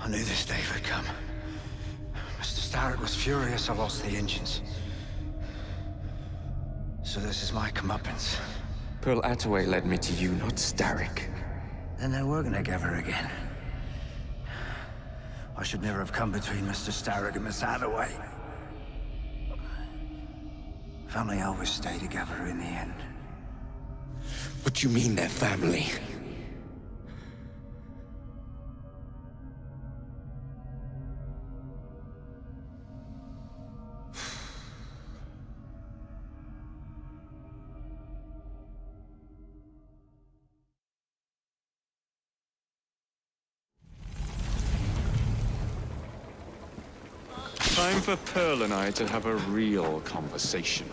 I knew this day would come. Mr. Starrett was furious I lost the engines. So this is my comeuppance. Pearl Attaway led me to you, not Starrick. Then they're working together again. I should never have come between Mr. Starrett and Miss Attaway. Family always stay together in the end. What do you mean they're family? Time for Pearl and I to have a real conversation.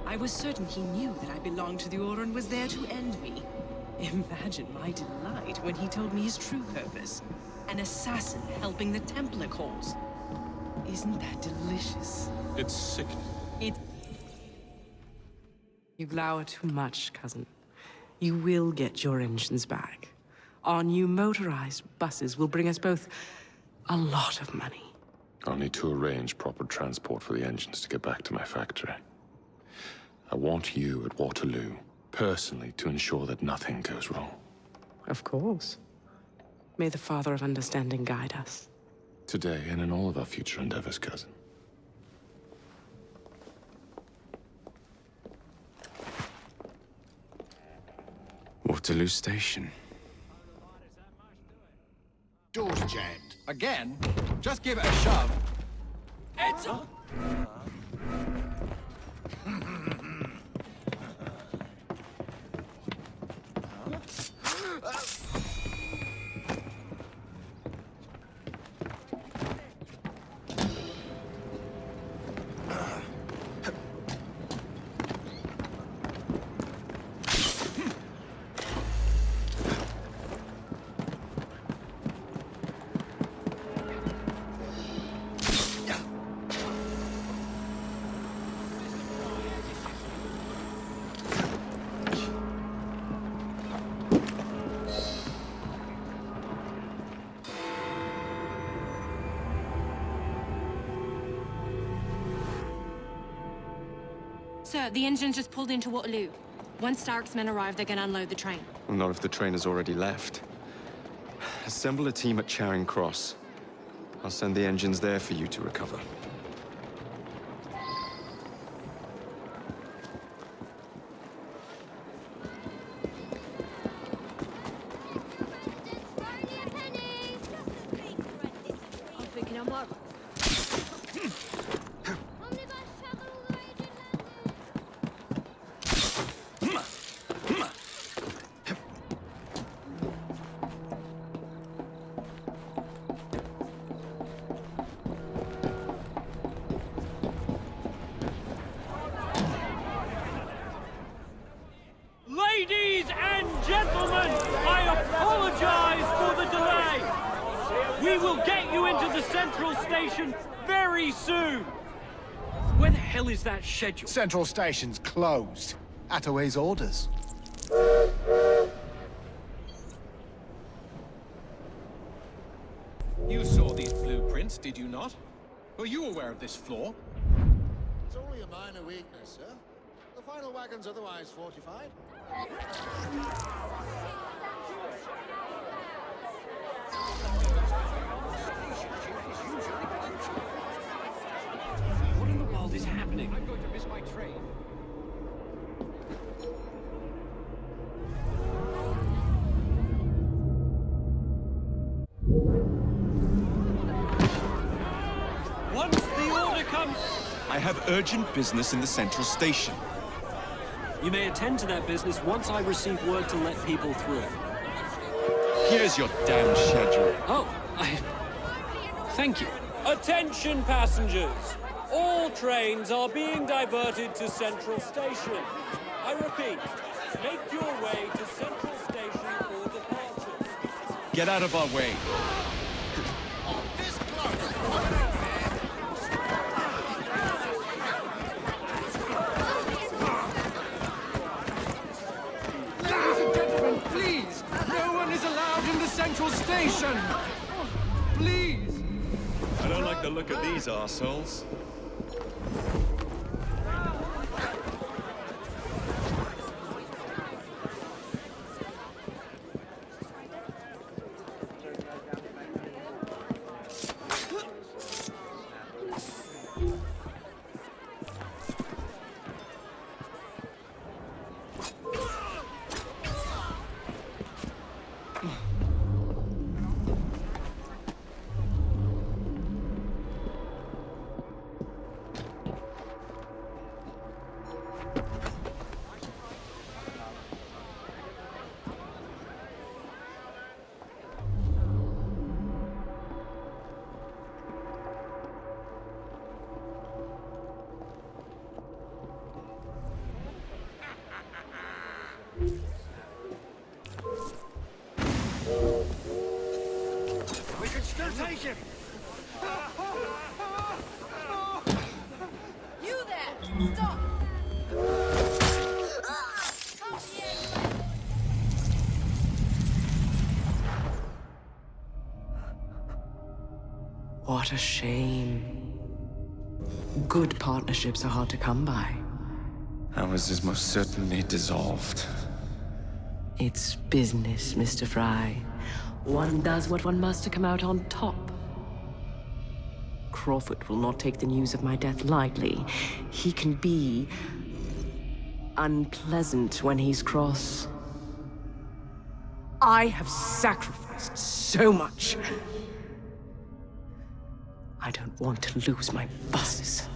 I was certain he knew that I belonged to the Order and was there to end me. Imagine my delight when he told me his true purpose. An assassin helping the Templar cause. Isn't that delicious? It's sickening. You glower too much, cousin. You will get your engines back. Our new motorized buses will bring us both a lot of money. I'll need to arrange proper transport for the engines to get back to my factory. I want you at Waterloo, personally, to ensure that nothing goes wrong. Of course. May the Father of Understanding guide us. Today and in all of our future endeavors, cousin. Waterloo Station. Door's jammed. Again? Just give it a shove. It's Sir, the engine's just pulled into Waterloo. Once Starrick's men arrive, they're gonna unload the train. Well, not if the train has already left. Assemble a team at Charing Cross. I'll send the engines there for you to recover. I'm thinking I'm up. Ladies and gentlemen, I apologize for the delay. We will get you into the Central Station very soon. Where the hell is that schedule? Central Station's closed. Attaway's orders. You saw these blueprints, did you not? Were you aware of this flaw? It's only a minor weakness, sir. The final wagon's otherwise fortified. What in the world is happening? I'm going to miss my train. Once the order comes... I have urgent business in the Central Station. You may attend to that business once I receive word to let people through. Here's your damn schedule. Oh, thank you. Attention passengers! All trains are being diverted to Central Station. I repeat, make your way to Central Station for departures. Get out of our way. Ladies and gentlemen, please! No one is allowed in the Central Station! Please! I don't like the look of these arseholes. We can still take him! You there! Stop! What a shame. Good partnerships are hard to come by. Ours is most certainly dissolved. It's business, Mr. Fry. One does what one must to come out on top. Crawford will not take the news of my death lightly. He can be unpleasant when he's cross. I have sacrificed so much. I don't want to lose my buses.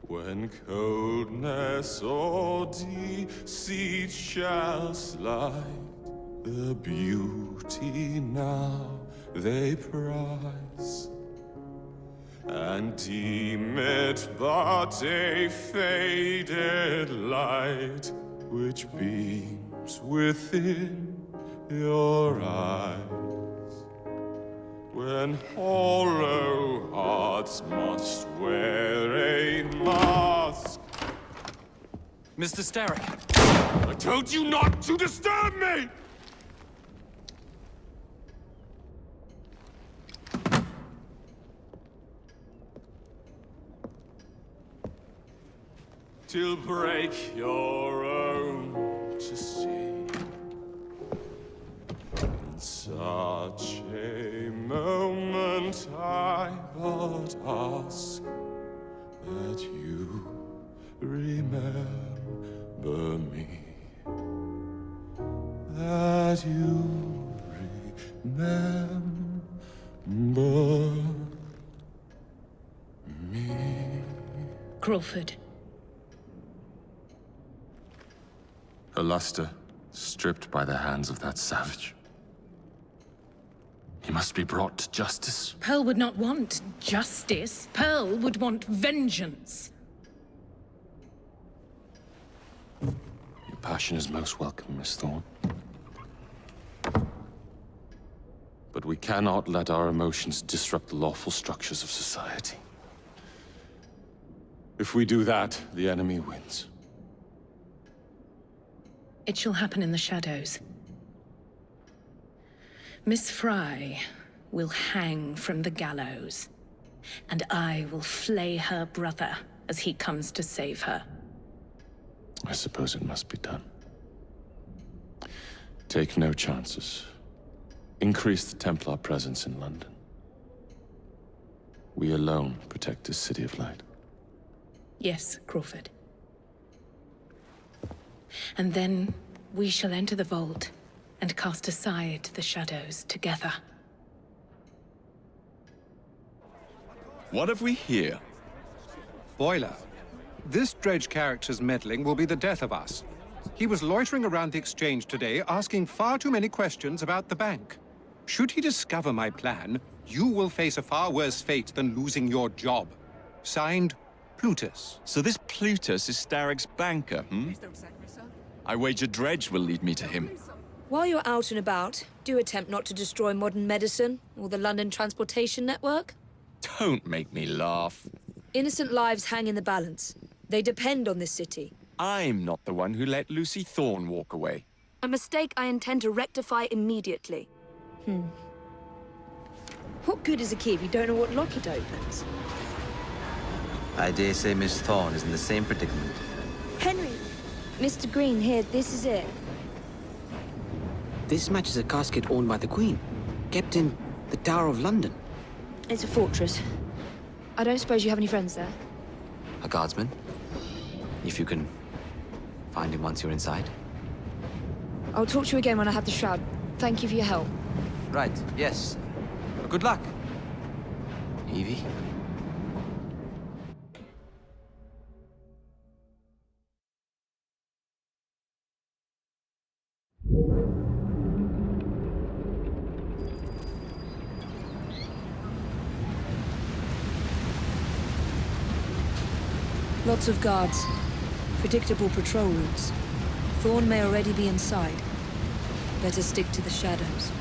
When coldness or deceit shall slide, the beauty now they prize, and deem it but a faded light which beams within your eyes. When hollow hearts must wear a mask. Mr. Starrick! I told you not to disturb me! Till break your own to see. In such a moment I but ask that you remember me. That you remember me. Crawford. Her luster stripped by the hands of that savage. He must be brought to justice. Pearl would not want justice. Pearl would want vengeance. Your passion is most welcome, Miss Thorne. But we cannot let our emotions disrupt the lawful structures of society. If we do that, the enemy wins. It shall happen in the shadows. Miss Fry will hang from the gallows, and I will flay her brother as he comes to save her. I suppose it must be done. Take no chances. Increase the Templar presence in London. We alone protect this city of light. Yes, Crawford. And then we shall enter the vault and cast aside the shadows together. What have we here? Boiler. This Dredge character's meddling will be the death of us. He was loitering around the exchange today, asking far too many questions about the bank. Should he discover my plan, you will face a far worse fate than losing your job. Signed, Plutus. So this Plutus is Starrick's banker, hmm? I wager Dredge will lead me to him. While you're out and about, do attempt not to destroy modern medicine or the London transportation network. Don't make me laugh. Innocent lives hang in the balance. They depend on this city. I'm not the one who let Lucy Thorne walk away. A mistake I intend to rectify immediately. What good is a key if you don't know what lock it opens? I dare say Miss Thorne is in the same predicament. Henry! Mr. Green, here, this is it. This matches a casket owned by the Queen, kept in the Tower of London. It's a fortress. I don't suppose you have any friends there? A guardsman? If you can find him once you're inside. I'll talk to you again when I have the shroud. Thank you for your help. Right, yes. Good luck. Evie? Lots of guards. Predictable patrol routes. Thorne may already be inside. Better stick to the shadows.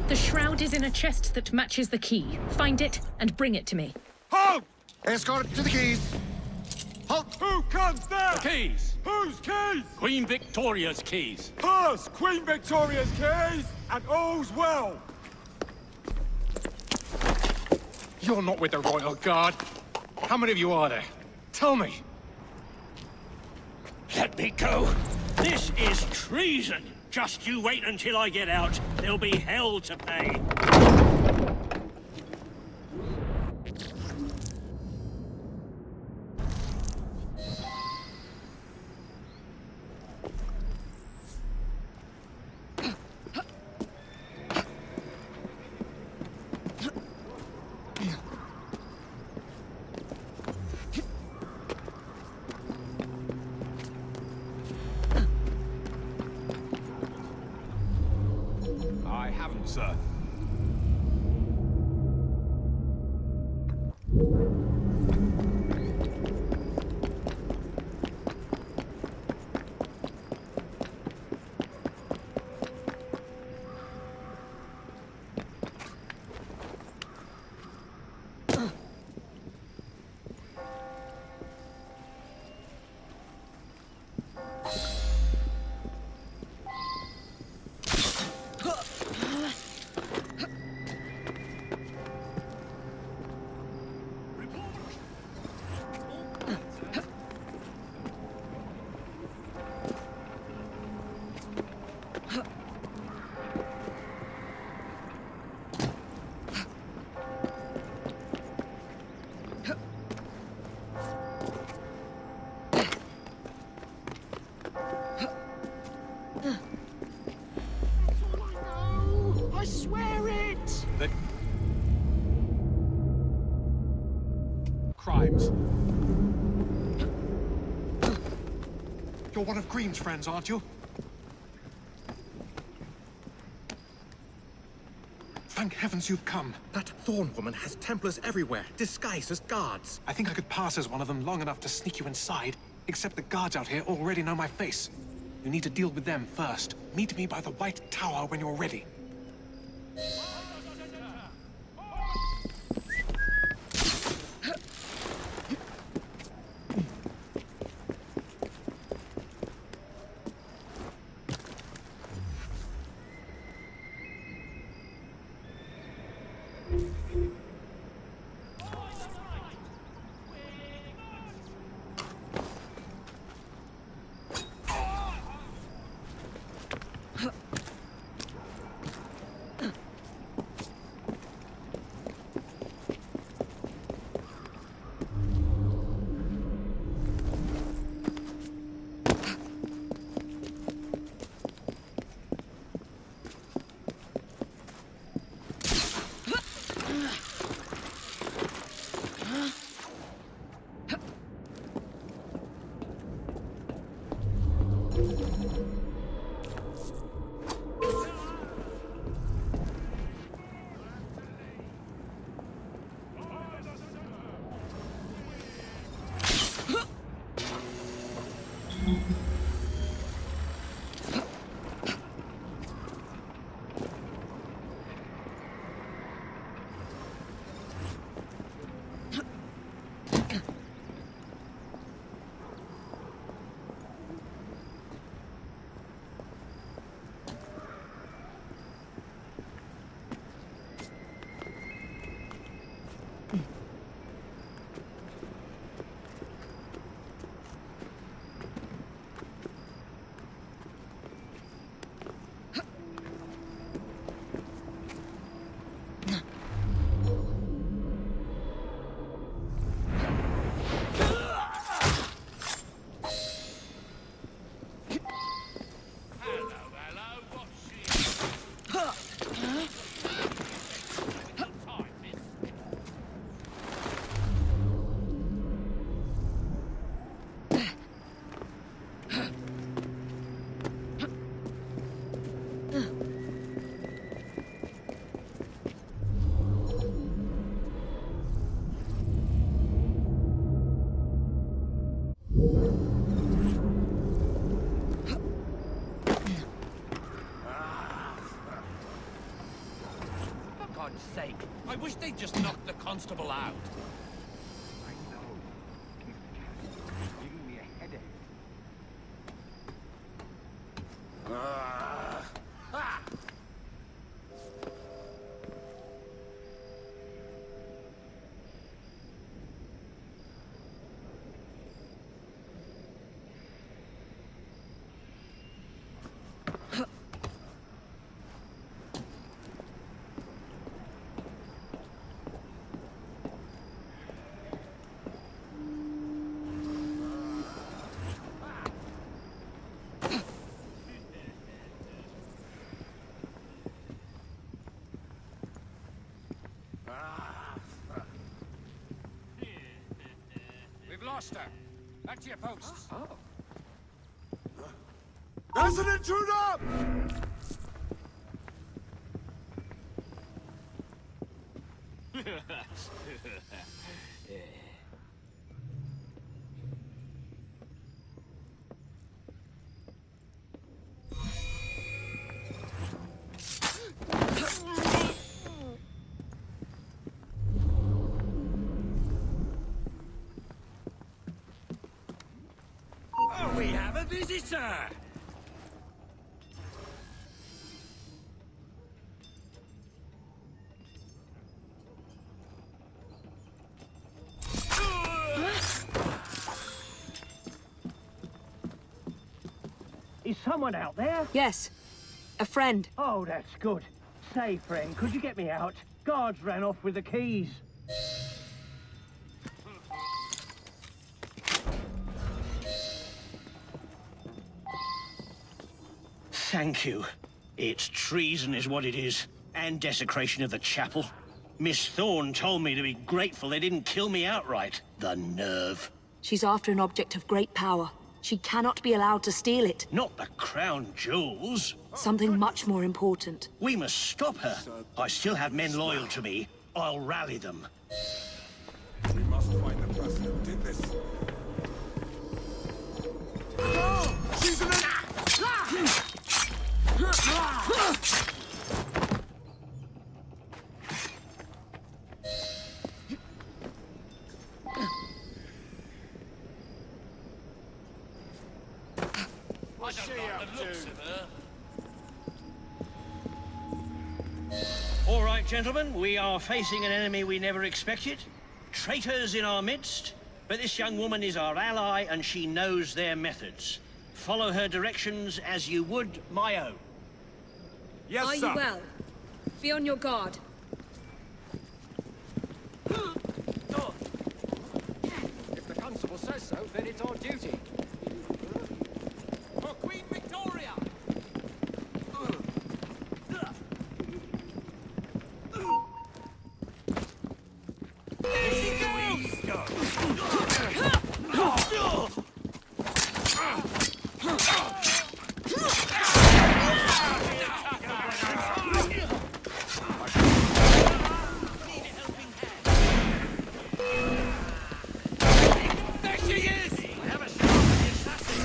The shroud is in a chest that matches the key. Find it and bring it to me. Halt! Escort to the keys. Halt! Who comes there? The keys! Whose keys? Queen Victoria's keys. Hers! Queen Victoria's keys! And all's well! You're not with the Royal Guard. How many of you are there? Tell me. Let me go. This is treason. Just you wait until I get out. There'll be hell to pay. I haven't, sir. I swear it! Crimes. You're one of Green's friends, aren't you? Thank heavens you've come. That Thorn woman has Templars everywhere, disguised as guards. I think I could pass as one of them long enough to sneak you inside, except the guards out here already know my face. You need to deal with them first. Meet me by the White Tower when you're ready. God's sake. I wish they'd just knock the constable out. I know. He's giving me a headache. lost her. Back to your posts. Oh. There's an intruder! Oh, we have a visitor! Is someone out there? Yes. A friend. Oh, that's good. Say, friend, could you get me out? Guards ran off with the keys. Thank you. It's treason is what it is, and desecration of the chapel. Miss Thorne told me to be grateful they didn't kill me outright. The nerve. She's after an object of great power. She cannot be allowed to steal it. Not the crown jewels. Something much more important. We must stop her. I still have men loyal to me. I'll rally them. We must find the person who did this. No! She's an... What's she up to? All right, gentlemen, we are facing an enemy we never expected. Traitors in our midst, but this young woman is our ally and she knows their methods. Follow her directions as you would my own. Yes, Are sir. you well? Be on your guard. If the constable says so, then it's our duty. For Queen Victoria! There she is! I have a shot at the assassin.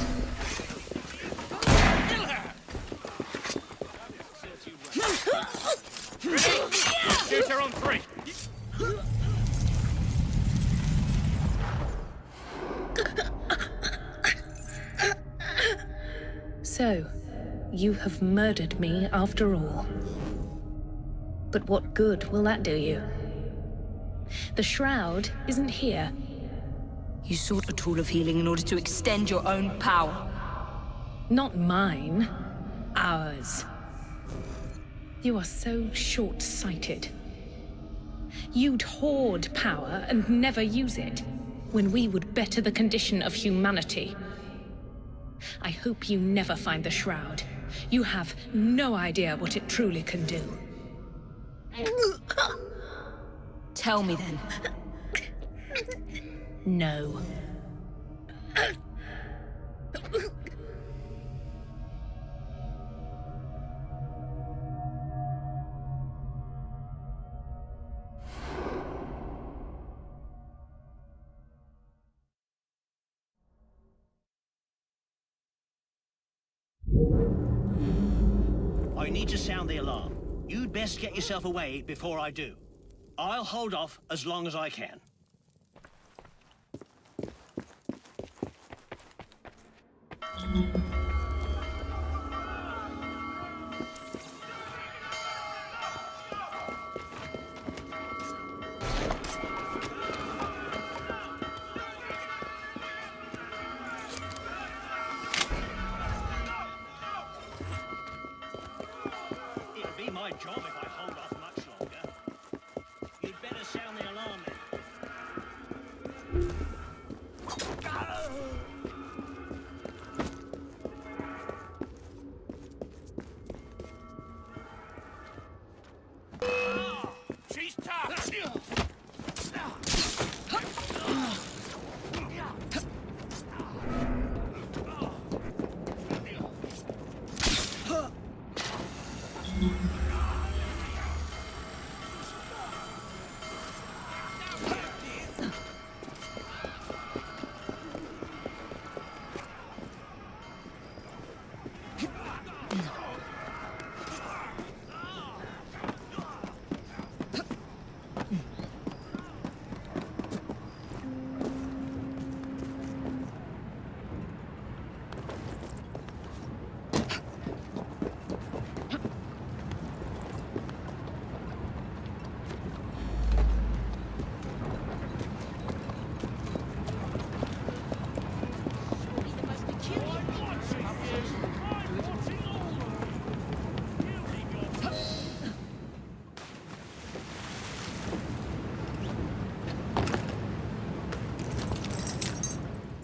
Kill her! Ready? Shoot her on 3. So, you have murdered me after all. But what good will that do you? The shroud isn't here. You sought a tool of healing in order to extend your own power. Not mine. Ours. You are so short-sighted. You'd hoard power and never use it, when we would better the condition of humanity. I hope you never find the shroud. You have no idea what it truly can do. Tell me then. No. I need to sound the alarm. You'd best get yourself away before I do. I'll hold off as long as I can. It'll be my job if I hold off much longer. You'd better sound the alarm then.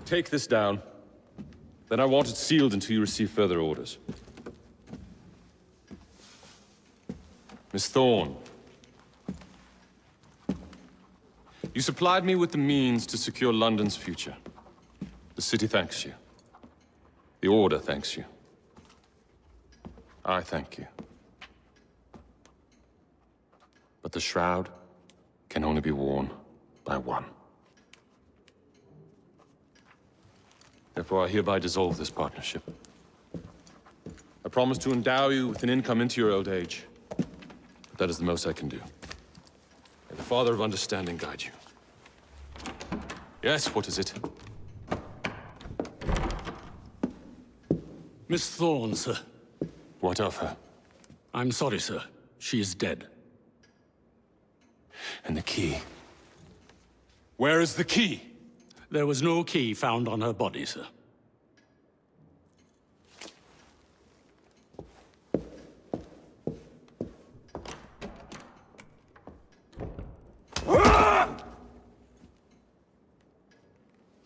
Take this down. Then I want it sealed until you receive further orders. Miss Thorne. You supplied me with the means to secure London's future. The city thanks you. The Order thanks you. I thank you. But the shroud can only be worn by one. Therefore, I hereby dissolve this partnership. I promise to endow you with an income into your old age. But that is the most I can do. May the Father of Understanding guide you. Yes, what is it? Miss Thorne, sir. What of her? I'm sorry, sir. She is dead. And the key? Where is the key? There was no key found on her body, sir.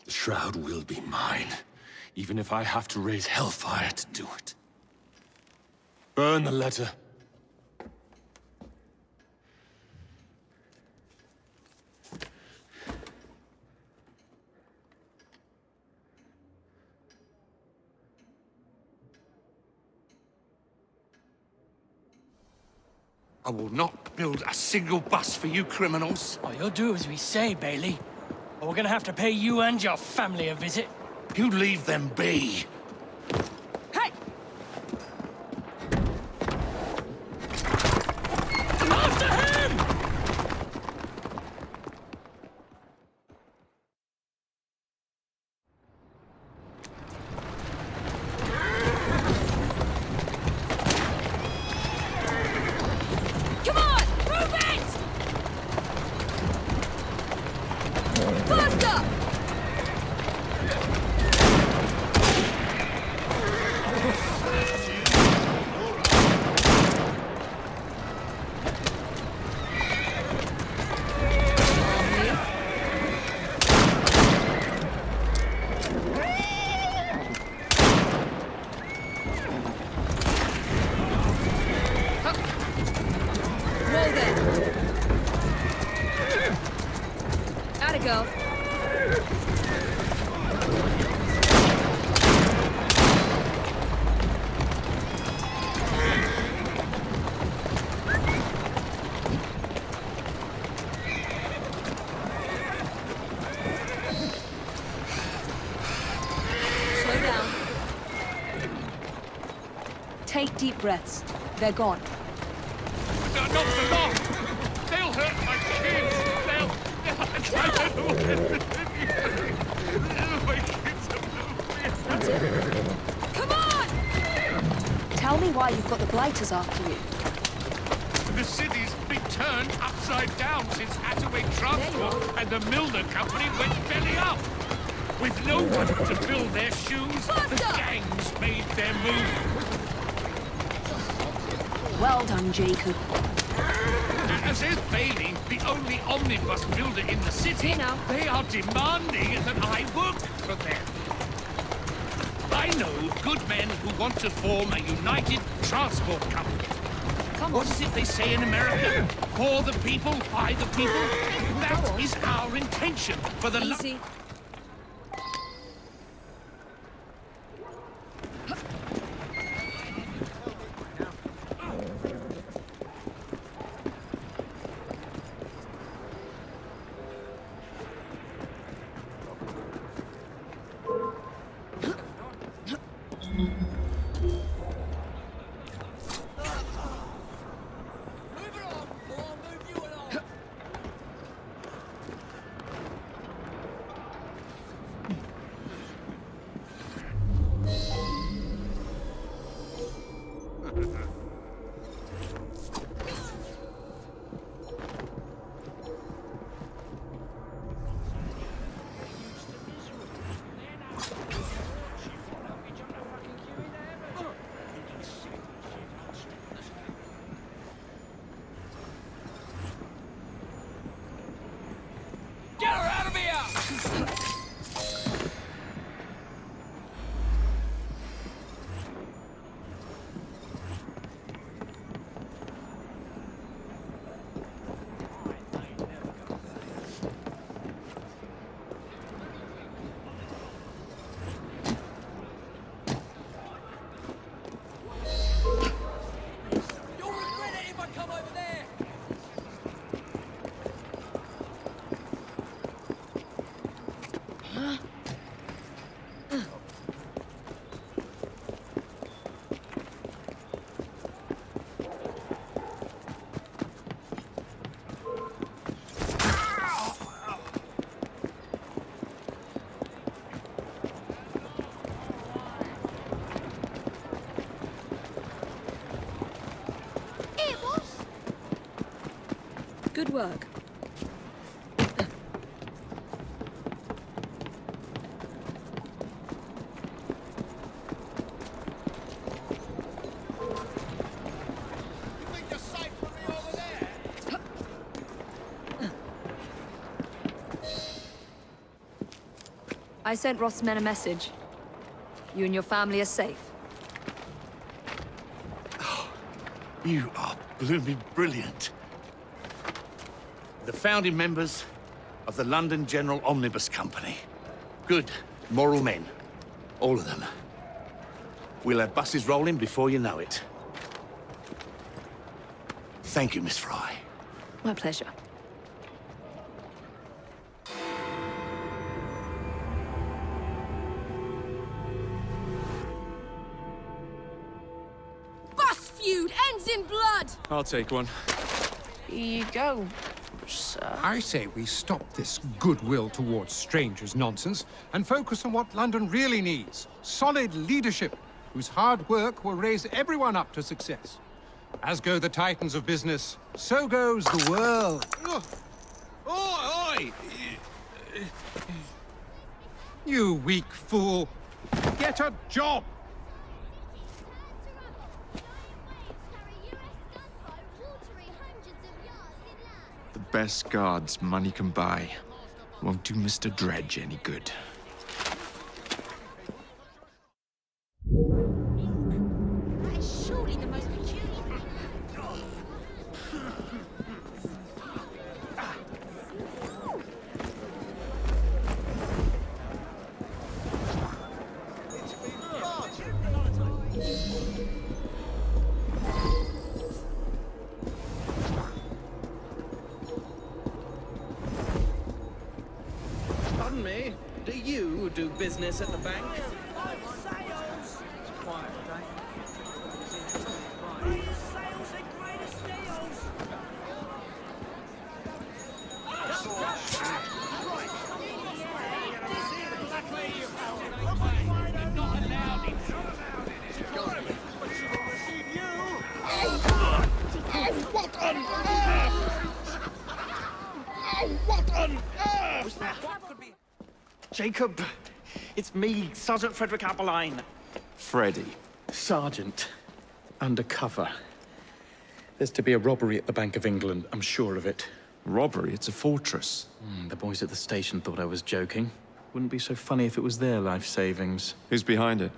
The shroud will be mine, even if I have to raise hellfire to do it. Burn the letter. I will not build a single bus for you criminals. Oh, you'll do as we say, Bailey. Or we're gonna have to pay you and your family a visit. You leave them be. Hey! After him! Come on! Move it! Faster! Roll then. Atta go. Slow down. Take deep breaths. They're gone. No, not for long. They'll hurt my kids. My kids are That's it. Come on! Tell me why you've got the blighters after you. The city's been turned upside down since Hathaway Transport and the Milner Company went belly up. With no one to fill their shoes, the gangs made their move. Well done, Jacob. As is Bailey, the only omnibus builder in the city, they are demanding that I work for them. I know good men who want to form a united transport company. What is it they say in America? For the people, by the people? That is our intention for the... Easy. Good work. I sent Roth's men a message. You and your family are safe. You are blooming brilliant. The founding members of the London General Omnibus Company. Good, moral men. All of them. We'll have buses rolling before you know it. Thank you, Miss Fry. My pleasure. Bus feud ends in blood! I'll take one. Here you go, sir. I say we stop this goodwill towards strangers nonsense and focus on what London really needs. Solid leadership, whose hard work will raise everyone up to success. As go the titans of business, so goes the world. Oi! You weak fool. Get a job! The best guards money can buy won't do Mr. Dredge any good. That is surely the most peculiar Pardon me, do you do business at the bank? What on earth? What on earth? Jacob, it's me, Sergeant Frederick Appeline. Freddy. Sergeant, undercover. There's to be a robbery at the Bank of England, I'm sure of it. Robbery? It's a fortress. The boys at the station thought I was joking. Wouldn't be so funny if it was their life savings. Who's behind it?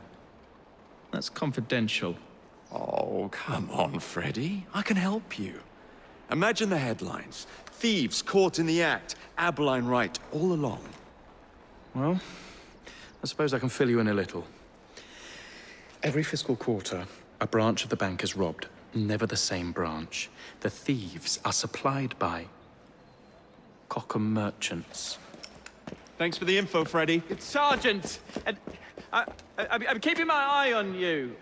That's confidential. Oh, come on, Freddy. I can help you. Imagine the headlines. Thieves caught in the act. Abeline right all along. Well, I suppose I can fill you in a little. Every fiscal quarter, a branch of the bank is robbed. Never the same branch. The thieves are supplied by Cockham merchants. Thanks for the info, Freddy. It's Sergeant, and I'm keeping my eye on you.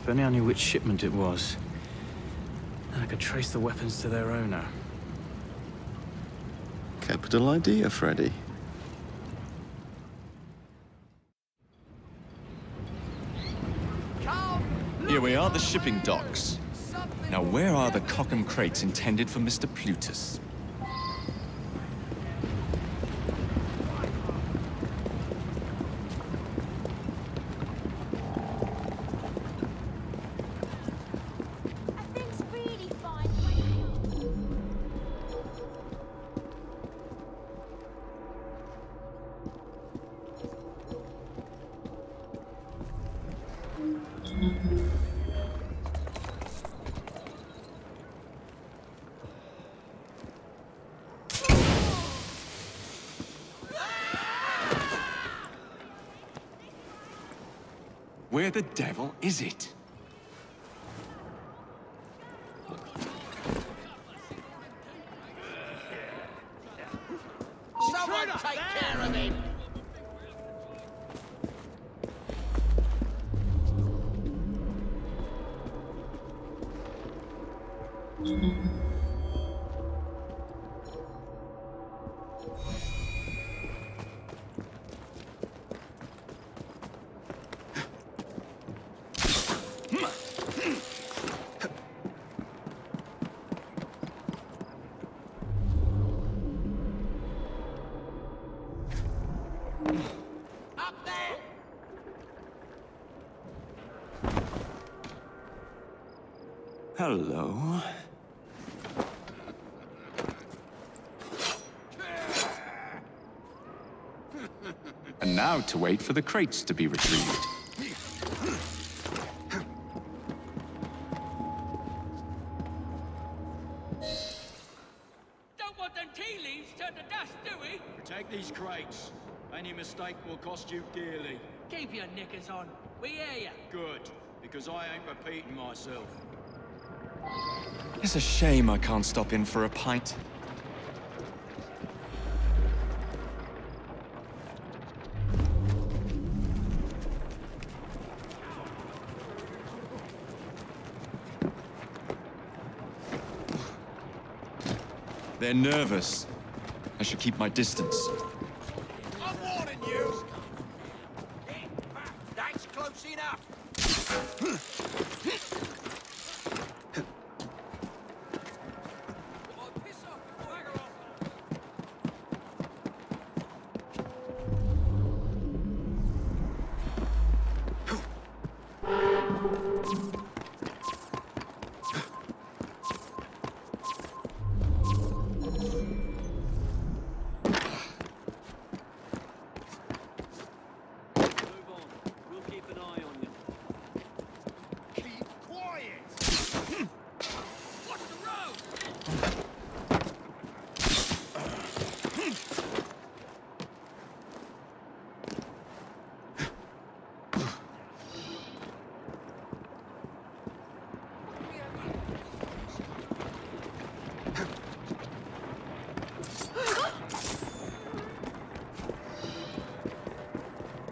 If only I knew which shipment it was, then I could trace the weapons to their owner. Capital idea, Freddy. Here we are, the shipping docks. Now, where are the Cockham crates intended for Mr. Plutus? Where the devil is it? Someone take care of him! Up there! Hello. And now to wait for the crates to be retrieved. Don't want them tea leaves turned to dust, do we? Take these crates. Any mistake will cost you dearly. Keep your knickers on. We hear ya. Good, because I ain't repeating myself. It's a shame I can't stop in for a pint. They're nervous. I should keep my distance. I'm warning you! That's close enough!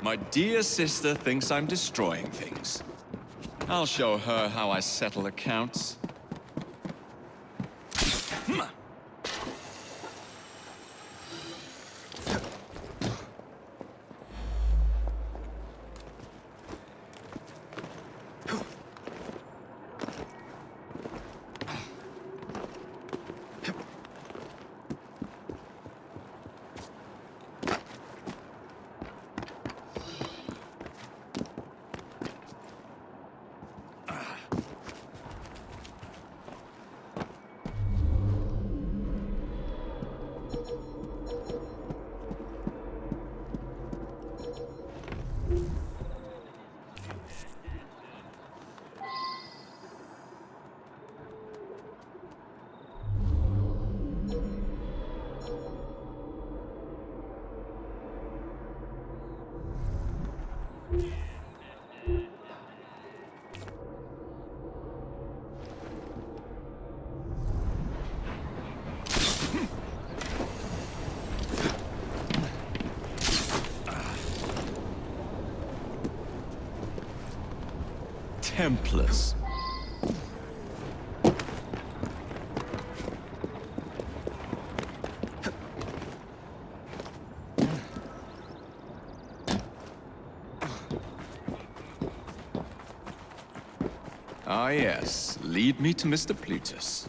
My dear sister thinks I'm destroying things. I'll show her how I settle accounts. Templars. Ah, yes. Lead me to Mr. Plutus.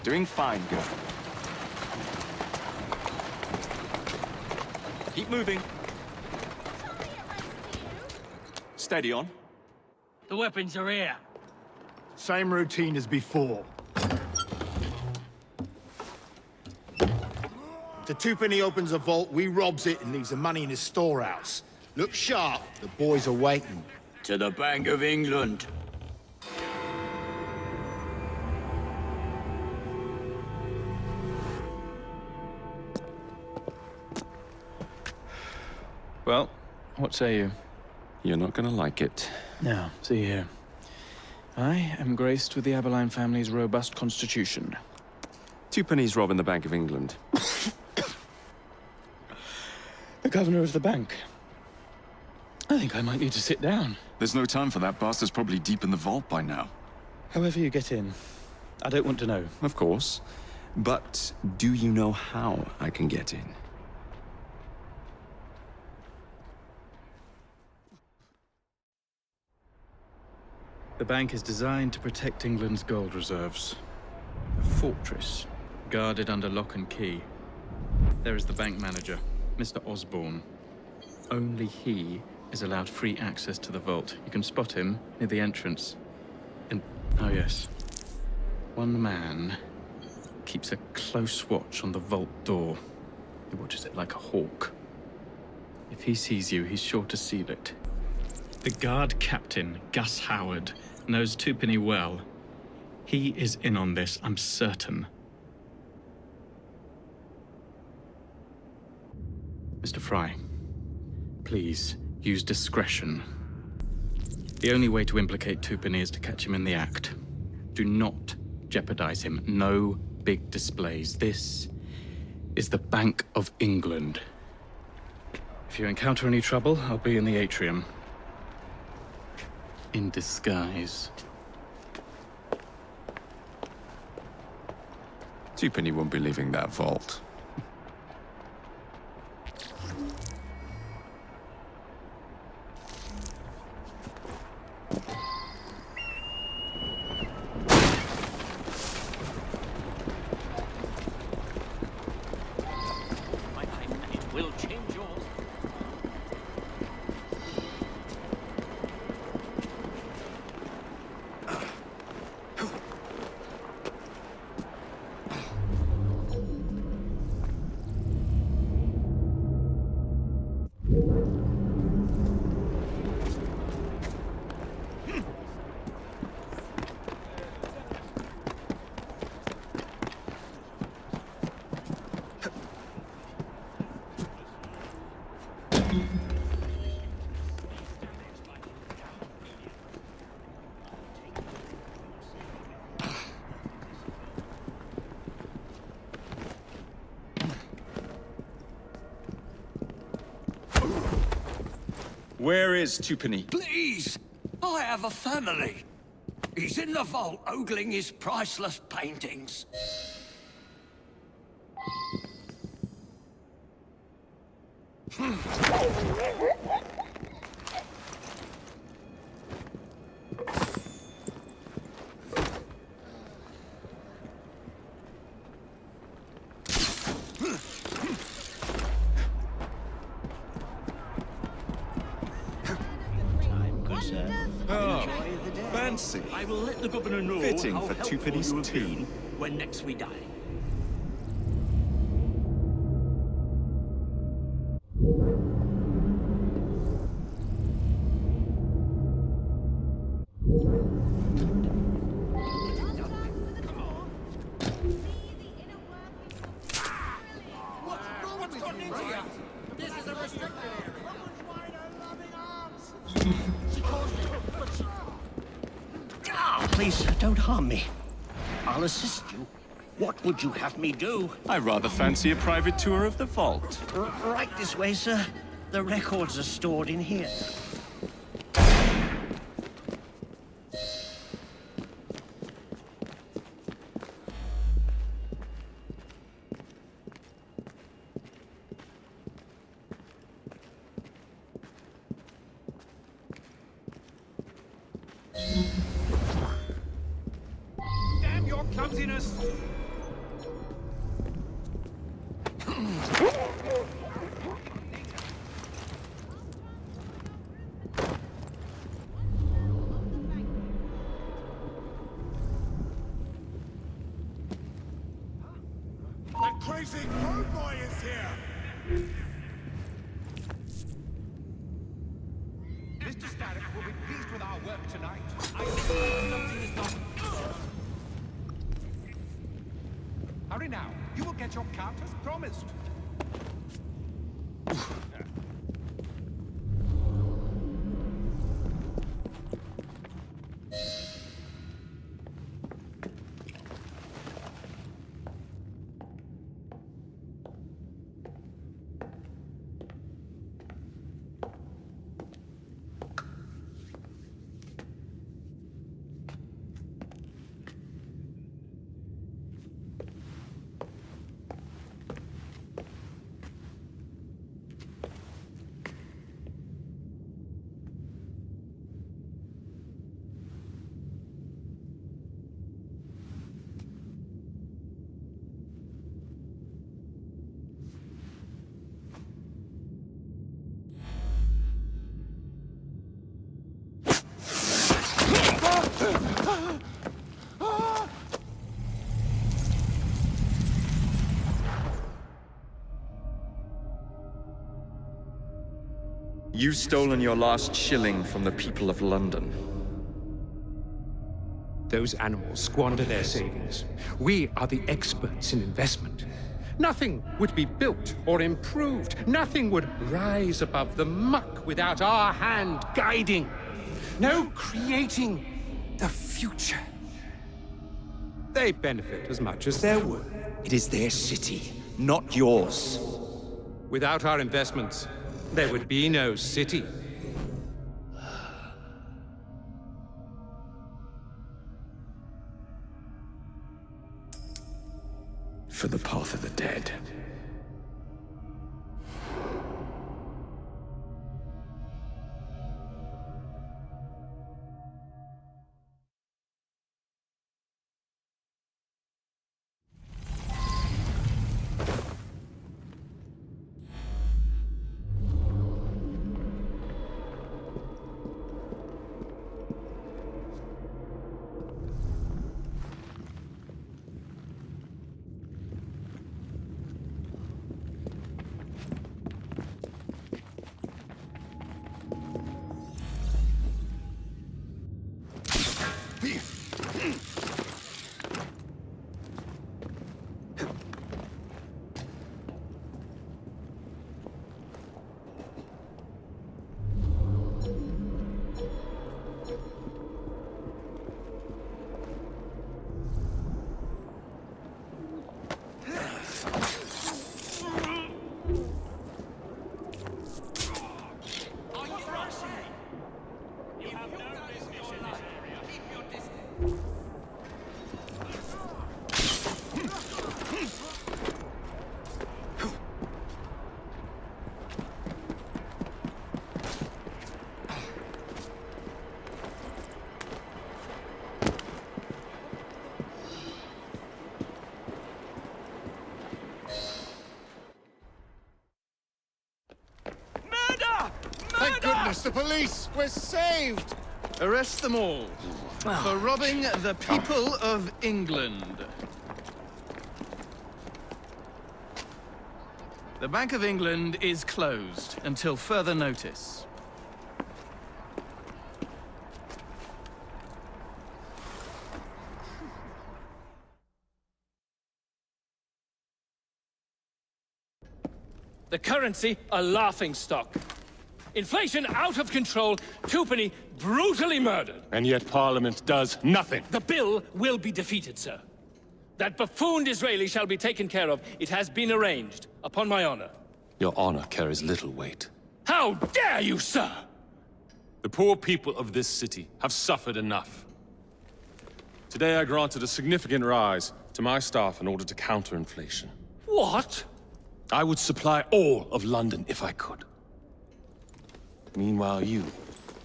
Doing fine, girl. Keep moving. Steady on. The weapons are here. Same routine as before. The twopenny opens a vault, we robs it and leaves the money in his storehouse. Look sharp, the boys are waiting. To the Bank of England. Well, what say you? You're not gonna like it. Now, see here. I am graced with the Aberline family's robust constitution. Twopenny's robbing the Bank of England. The governor of the bank. I think I might need to sit down. There's no time for that. Bastard's probably deep in the vault by now. However you get in, I don't want to know. Of course. But do you know how I can get in? The bank is designed to protect England's gold reserves. A fortress, guarded under lock and key. There is the bank manager, Mr. Osborne. Only he is allowed free access to the vault. You can spot him near the entrance. And, oh yes, one man keeps a close watch on the vault door. He watches it like a hawk. If he sees you, he's sure to seal it. The guard captain, Gus Howard, knows Twopenny well. He is in on this, I'm certain. Mr. Fry, please use discretion. The only way to implicate Twopenny is to catch him in the act. Do not jeopardize him. No big displays. This is the Bank of England. If you encounter any trouble, I'll be in the atrium. In disguise. Twopenny won't be leaving that vault. It will change yours. Where is Twopenny? Please! I have a family. He's in the vault ogling his priceless paintings. Oh, fancy. I will let the governor know Fitting how for helpful Twopenny's you have tomb. been when next we die. What's gotten into you? This is a restricted area. Please, don't harm me. I'll assist you. What would you have me do? I rather fancy a private tour of the vault. Right this way, sir. The records are stored in here. Damn clumsiness! That crazy crow boy is here! Mr. Starrick will be pleased with our work tonight. I think something is not... Hurry now. You will get your count as promised. You've stolen your last shilling from the people of London. Those animals squander their savings. We are the experts in investment. Nothing would be built or improved. Nothing would rise above the muck without our hand guiding. No creating the future. They benefit as much as they're worth. It is their city, not yours. Without our investments, there would be no city. For the path of the dead. Thank goodness, the police! We're saved! Arrest them all for robbing the people of England. The Bank of England is closed until further notice. The currency a laughingstock. Inflation out of control, Twopenny brutally murdered. And yet Parliament does nothing. The bill will be defeated, sir. That buffoon Disraeli shall be taken care of. It has been arranged, upon my honor. Your honor carries little weight. How dare you, sir! The poor people of this city have suffered enough. Today I granted a significant rise to my staff in order to counter inflation. What? I would supply all of London if I could. Meanwhile, you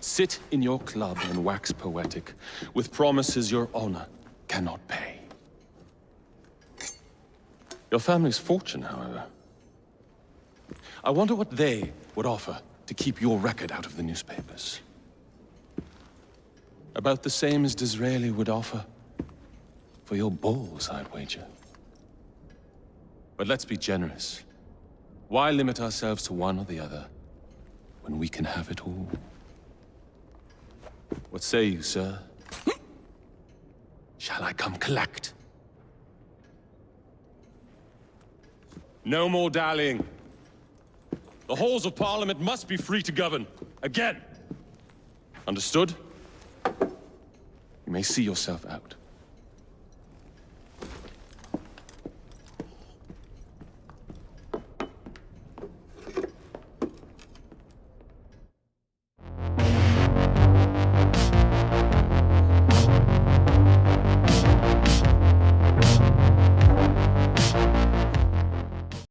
sit in your club and wax poetic with promises your honor cannot pay. Your family's fortune, however. I wonder what they would offer to keep your record out of the newspapers. About the same as Disraeli would offer for your balls, I'd wager. But let's be generous. Why limit ourselves to one or the other when we can have it all? What say you, sir? Shall I come collect? No more dallying. The halls of Parliament must be free to govern. Again. Understood? You may see yourself out.